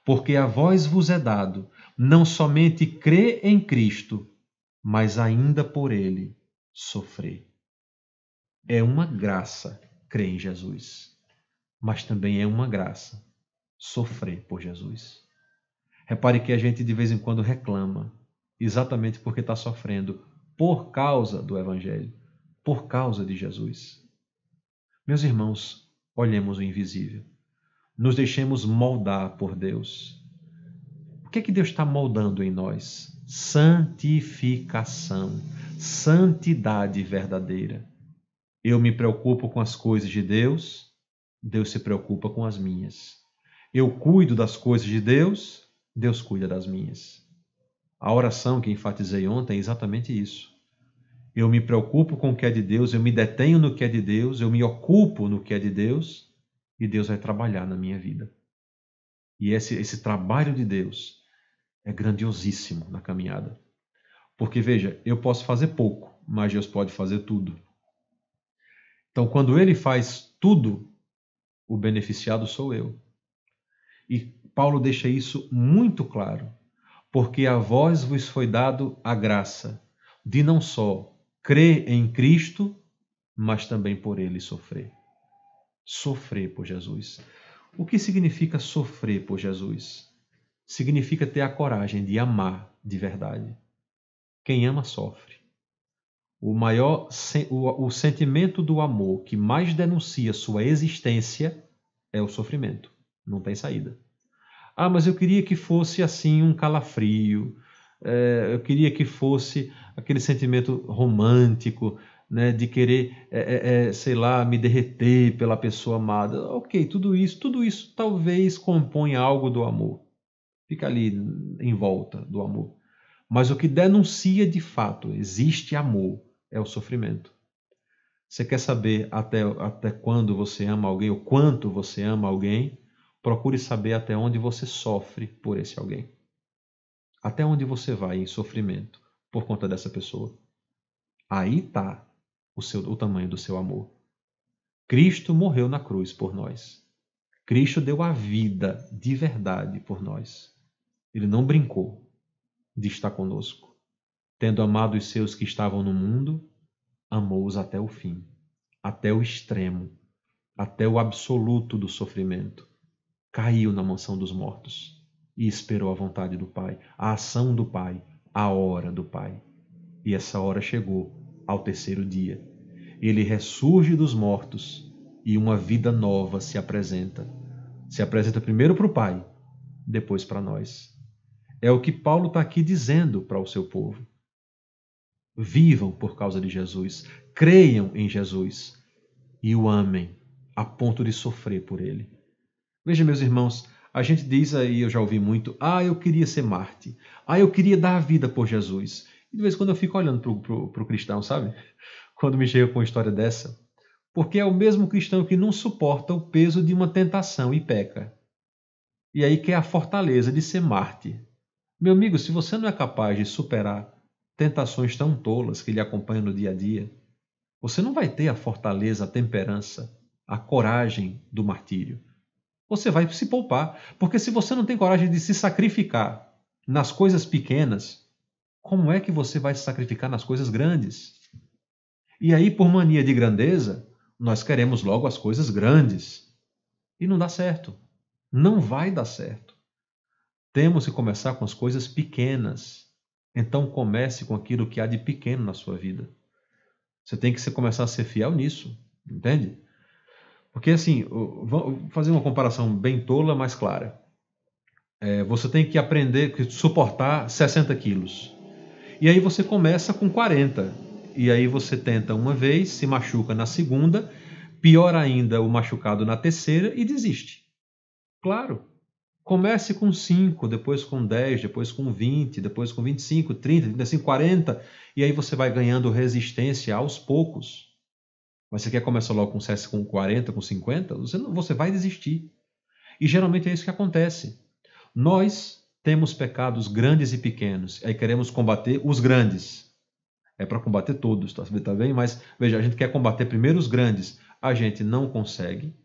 Porque a vós vos é dado não somente crer em Cristo, mas ainda por ele sofrer. É uma graça crer em Jesus, mas também é uma graça sofrer por Jesus. Repare que a gente de vez em quando reclama, exatamente porque está sofrendo por causa do Evangelho, por causa de Jesus. Meus irmãos, olhemos o invisível. Nos deixemos moldar por Deus. O que é que Deus está moldando em nós? Santificação, santidade verdadeira. Eu me preocupo com as coisas de Deus, Deus se preocupa com as minhas. Eu cuido das coisas de Deus, Deus cuida das minhas. A oração que enfatizei ontem é exatamente isso. Eu me preocupo com o que é de Deus, eu me detenho no que é de Deus, eu me ocupo no que é de Deus, e Deus vai trabalhar na minha vida. E esse trabalho de Deus é grandiosíssimo na caminhada. Porque, veja, eu posso fazer pouco, mas Deus pode fazer tudo. Então, quando Ele faz tudo, o beneficiado sou eu. E Paulo deixa isso muito claro. Porque a vós vos foi dado a graça de não só crer em Cristo, mas também por Ele sofrer. Sofrer por Jesus. O que significa sofrer por Jesus? Significa ter a coragem de amar de verdade. Quem ama sofre. O sentimento do amor que mais denuncia sua existência é o sofrimento. Não tem saída. Ah, mas eu queria que fosse assim um calafrio. Eu queria que fosse aquele sentimento romântico, né, de querer, sei lá, me derreter pela pessoa amada. Ok, tudo isso talvez compõe algo do amor. Fica ali em volta do amor. Mas o que denuncia de fato, existe amor, é o sofrimento. Você quer saber até quando você ama alguém, ou quanto você ama alguém? Procure saber até onde você sofre por esse alguém. Até onde você vai em sofrimento por conta dessa pessoa. Aí está o tamanho do seu amor. Cristo morreu na cruz por nós. Cristo deu a vida de verdade por nós. Ele não brincou de estar conosco. Tendo amado os seus que estavam no mundo, amou-os até o fim, até o extremo, até o absoluto do sofrimento. Caiu na mansão dos mortos e esperou a vontade do Pai, a ação do Pai, a hora do Pai. E essa hora chegou ao terceiro dia. Ele ressurge dos mortos e uma vida nova se apresenta. Se apresenta primeiro para o Pai, depois para nós. É o que Paulo está aqui dizendo para o seu povo. Vivam por causa de Jesus, creiam em Jesus e o amem a ponto de sofrer por ele. Veja, meus irmãos, a gente diz aí, eu já ouvi muito, eu queria ser Marte, eu queria dar a vida por Jesus. E de vez em quando eu fico olhando para o cristão, sabe? Quando me chega com uma história dessa. Porque é o mesmo cristão que não suporta o peso de uma tentação e peca. E aí quer a fortaleza de ser Marte. Meu amigo, se você não é capaz de superar tentações tão tolas que lhe acompanham no dia a dia, você não vai ter a fortaleza, a temperança, a coragem do martírio. Você vai se poupar, porque se você não tem coragem de se sacrificar nas coisas pequenas, como é que você vai se sacrificar nas coisas grandes? E aí, por mania de grandeza, nós queremos logo as coisas grandes. E não dá certo. Não vai dar certo. Temos que começar com as coisas pequenas. Então comece com aquilo que há de pequeno na sua vida. Você tem que começar a ser fiel nisso, entende? Porque assim, vou fazer uma comparação bem tola, mas clara. Você tem que aprender a suportar 60 quilos. E aí você começa com 40. E aí você tenta uma vez, se machuca na segunda, pior ainda o machucado na terceira e desiste. Claro. Comece com 5, depois com 10, depois com 20, depois com 25, 30, 35, 40, e aí você vai ganhando resistência aos poucos. Mas você quer começar logo com 40, com 50? Você vai desistir. E geralmente é isso que acontece. Nós temos pecados grandes e pequenos, aí queremos combater os grandes. É para combater todos, tá bem? Mas, veja, a gente quer combater primeiro os grandes. A gente não consegue,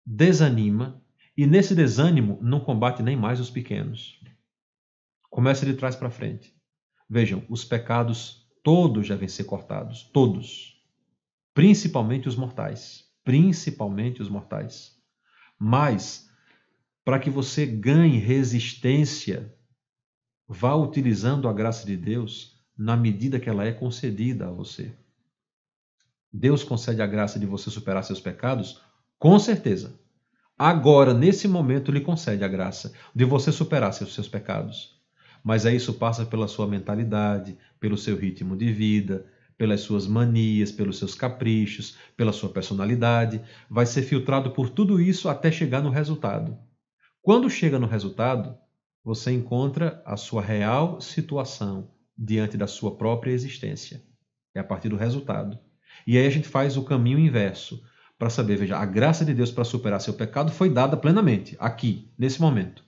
desanima, e nesse desânimo não combate nem mais os pequenos. Começa de trás para frente. Vejam, os pecados todos devem ser cortados, todos. Principalmente os mortais. Principalmente os mortais. Mas, para que você ganhe resistência, vá utilizando a graça de Deus na medida que ela é concedida a você. Deus concede a graça de você superar seus pecados? Com certeza. Agora, nesse momento, lhe concede a graça de você superar seus pecados. Mas aí isso passa pela sua mentalidade, pelo seu ritmo de vida, pelas suas manias, pelos seus caprichos, pela sua personalidade. Vai ser filtrado por tudo isso até chegar no resultado. Quando chega no resultado, você encontra a sua real situação diante da sua própria existência. É a partir do resultado. E aí a gente faz o caminho inverso para saber, veja, a graça de Deus para superar seu pecado foi dada plenamente, aqui, nesse momento.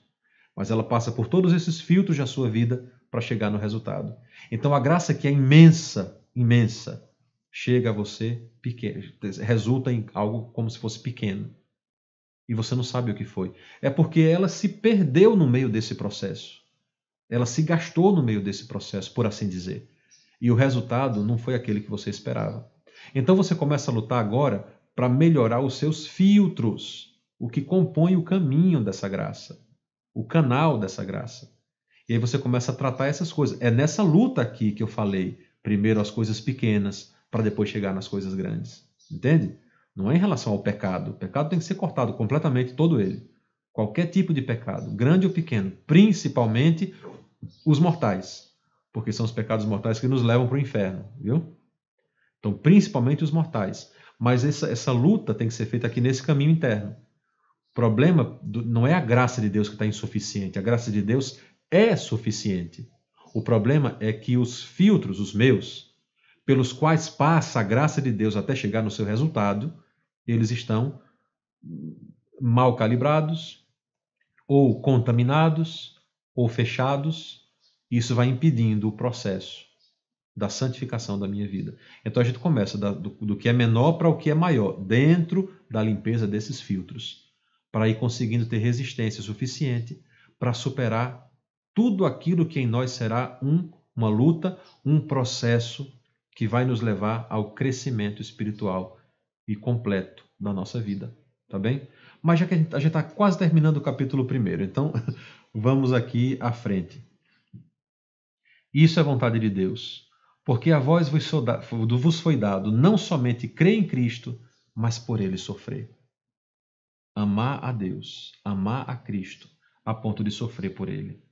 Mas ela passa por todos esses filtros da sua vida para chegar no resultado. Então a graça que é imensa, imensa, chega a você pequeno, resulta em algo como se fosse pequeno. E você não sabe o que foi. É porque ela se perdeu no meio desse processo. Ela se gastou no meio desse processo, por assim dizer. E o resultado não foi aquele que você esperava. Então você começa a lutar agora para melhorar os seus filtros, o que compõe o caminho dessa graça, o canal dessa graça. E aí você começa a tratar essas coisas. É nessa luta aqui que eu falei, primeiro as coisas pequenas, para depois chegar nas coisas grandes. Entende? Não é em relação ao pecado. O pecado tem que ser cortado completamente, todo ele. Qualquer tipo de pecado, grande ou pequeno, principalmente os mortais, porque são os pecados mortais que nos levam para o inferno, viu? Então, principalmente os mortais. Mas essa luta tem que ser feita aqui nesse caminho interno. O problema não é a graça de Deus que está insuficiente. A graça de Deus é suficiente. O problema é que os filtros, os meus, pelos quais passa a graça de Deus até chegar no seu resultado, eles estão mal calibrados, ou contaminados, ou fechados. Isso vai impedindo o processo da santificação da minha vida. Então a gente começa do que é menor para o que é maior, dentro da limpeza desses filtros, para ir conseguindo ter resistência suficiente para superar tudo aquilo que em nós será uma luta, um processo que vai nos levar ao crescimento espiritual e completo da nossa vida, tá bem? Mas já que a gente está quase terminando o capítulo 1, então vamos aqui à frente. Isso é vontade de Deus, porque a vós vos foi dado não somente crer em Cristo, mas por ele sofrer. Amar a Deus, amar a Cristo, a ponto de sofrer por ele.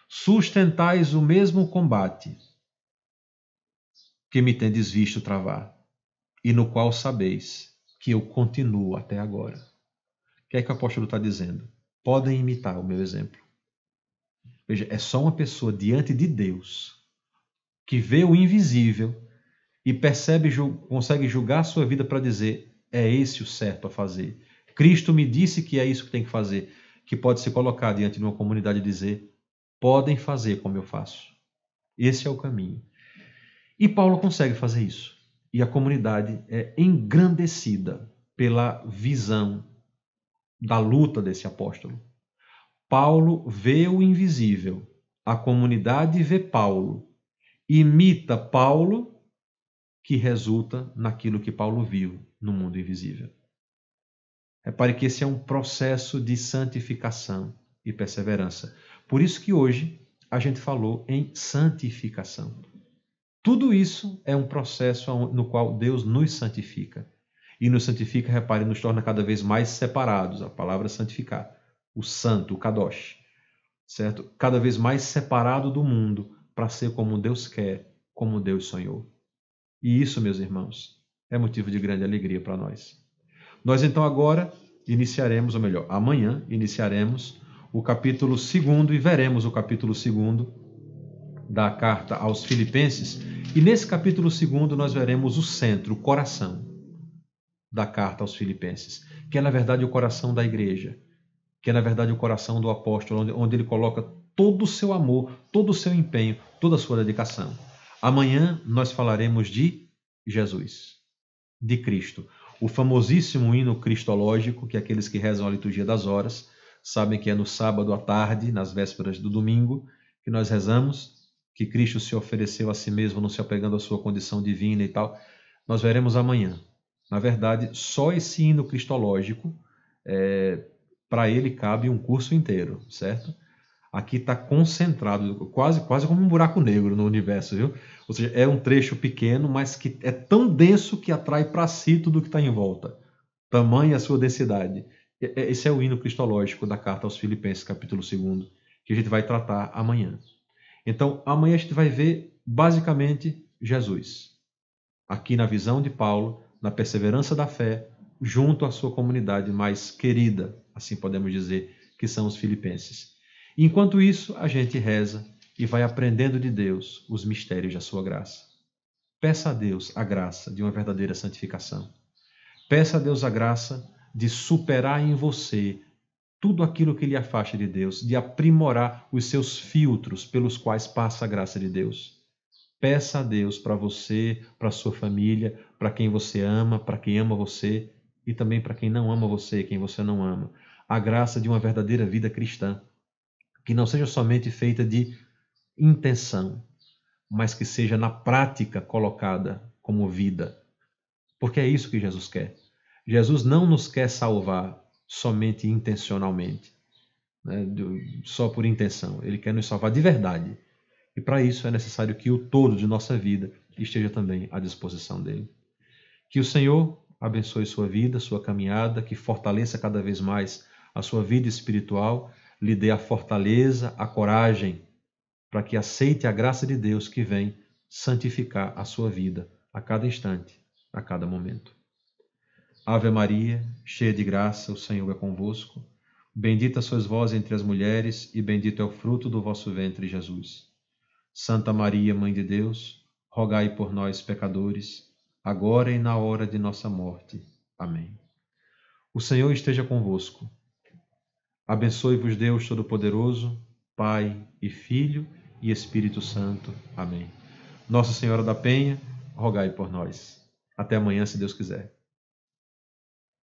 Sustentais o mesmo combate que me tendes visto travar, e no qual sabeis que eu continuo até agora. O que é que o apóstolo está dizendo? Podem imitar o meu exemplo. Veja, é só uma pessoa diante de Deus que vê o invisível e consegue julgar a sua vida para dizer, é esse o certo a fazer. Cristo me disse que é isso que tem que fazer, que pode se colocar diante de uma comunidade e dizer, podem fazer como eu faço. Esse é o caminho. E Paulo consegue fazer isso. E a comunidade é engrandecida pela visão da luta desse apóstolo. Paulo vê o invisível, a comunidade vê Paulo, imita Paulo, que resulta naquilo que Paulo viu no mundo invisível. Repare que esse é um processo de santificação e perseverança. Por isso que hoje a gente falou em santificação. Tudo isso é um processo no qual Deus nos santifica. E nos santifica, repare, nos torna cada vez mais separados. A palavra santificar. O santo, o kadosh. Certo? Cada vez mais separado do mundo para ser como Deus quer, como Deus sonhou. E isso, meus irmãos, é motivo de grande alegria para nós. Nós então agora iniciaremos, ou melhor, amanhã iniciaremos o capítulo 2 e veremos o capítulo 2 da carta aos Filipenses. E nesse capítulo 2 nós veremos o centro, o coração da carta aos Filipenses, que é na verdade o coração da igreja, que é na verdade o coração do apóstolo, onde ele coloca todo o seu amor, todo o seu empenho, toda a sua dedicação. Amanhã nós falaremos de Jesus, de Cristo. O famosíssimo hino cristológico, que aqueles que rezam a liturgia das horas sabem que é no sábado à tarde, nas vésperas do domingo, que nós rezamos, que Cristo se ofereceu a si mesmo, não se apegando à sua condição divina e tal. Nós veremos amanhã. Na verdade, só esse hino cristológico, para ele cabe um curso inteiro, certo? Aqui está concentrado, quase como um buraco negro no universo, viu? Ou seja, é um trecho pequeno, mas que é tão denso que atrai para si tudo que está em volta. Tamanha a sua densidade. Esse é o hino cristológico da carta aos Filipenses, capítulo 2, que a gente vai tratar amanhã. Então, amanhã a gente vai ver basicamente Jesus. Aqui na visão de Paulo, na perseverança da fé, junto à sua comunidade mais querida, assim podemos dizer, que são os filipenses. Enquanto isso, a gente reza e vai aprendendo de Deus os mistérios da sua graça. Peça a Deus a graça de uma verdadeira santificação. Peça a Deus a graça de superar em você tudo aquilo que lhe afasta de Deus, de aprimorar os seus filtros pelos quais passa a graça de Deus. Peça a Deus para você, para sua família, para quem você ama, para quem ama você e também para quem não ama você, quem você não ama. A graça de uma verdadeira vida cristã, que não seja somente feita de intenção, mas que seja na prática colocada como vida. Porque é isso que Jesus quer. Jesus não nos quer salvar somente intencionalmente, né, só por intenção. Ele quer nos salvar de verdade. E para isso é necessário que o todo de nossa vida esteja também à disposição dele. Que o Senhor abençoe sua vida, sua caminhada, que fortaleça cada vez mais a sua vida espiritual, lhe dê a fortaleza, a coragem, para que aceite a graça de Deus que vem santificar a sua vida a cada instante, a cada momento. Ave Maria, cheia de graça, o Senhor é convosco. Bendita sois vós entre as mulheres, e bendito é o fruto do vosso ventre, Jesus. Santa Maria, Mãe de Deus, rogai por nós, pecadores, agora e na hora de nossa morte. Amém. O Senhor esteja convosco. Abençoe-vos Deus Todo-Poderoso, Pai e Filho e Espírito Santo. Amém. Nossa Senhora da Penha, rogai por nós. Até amanhã, se Deus quiser.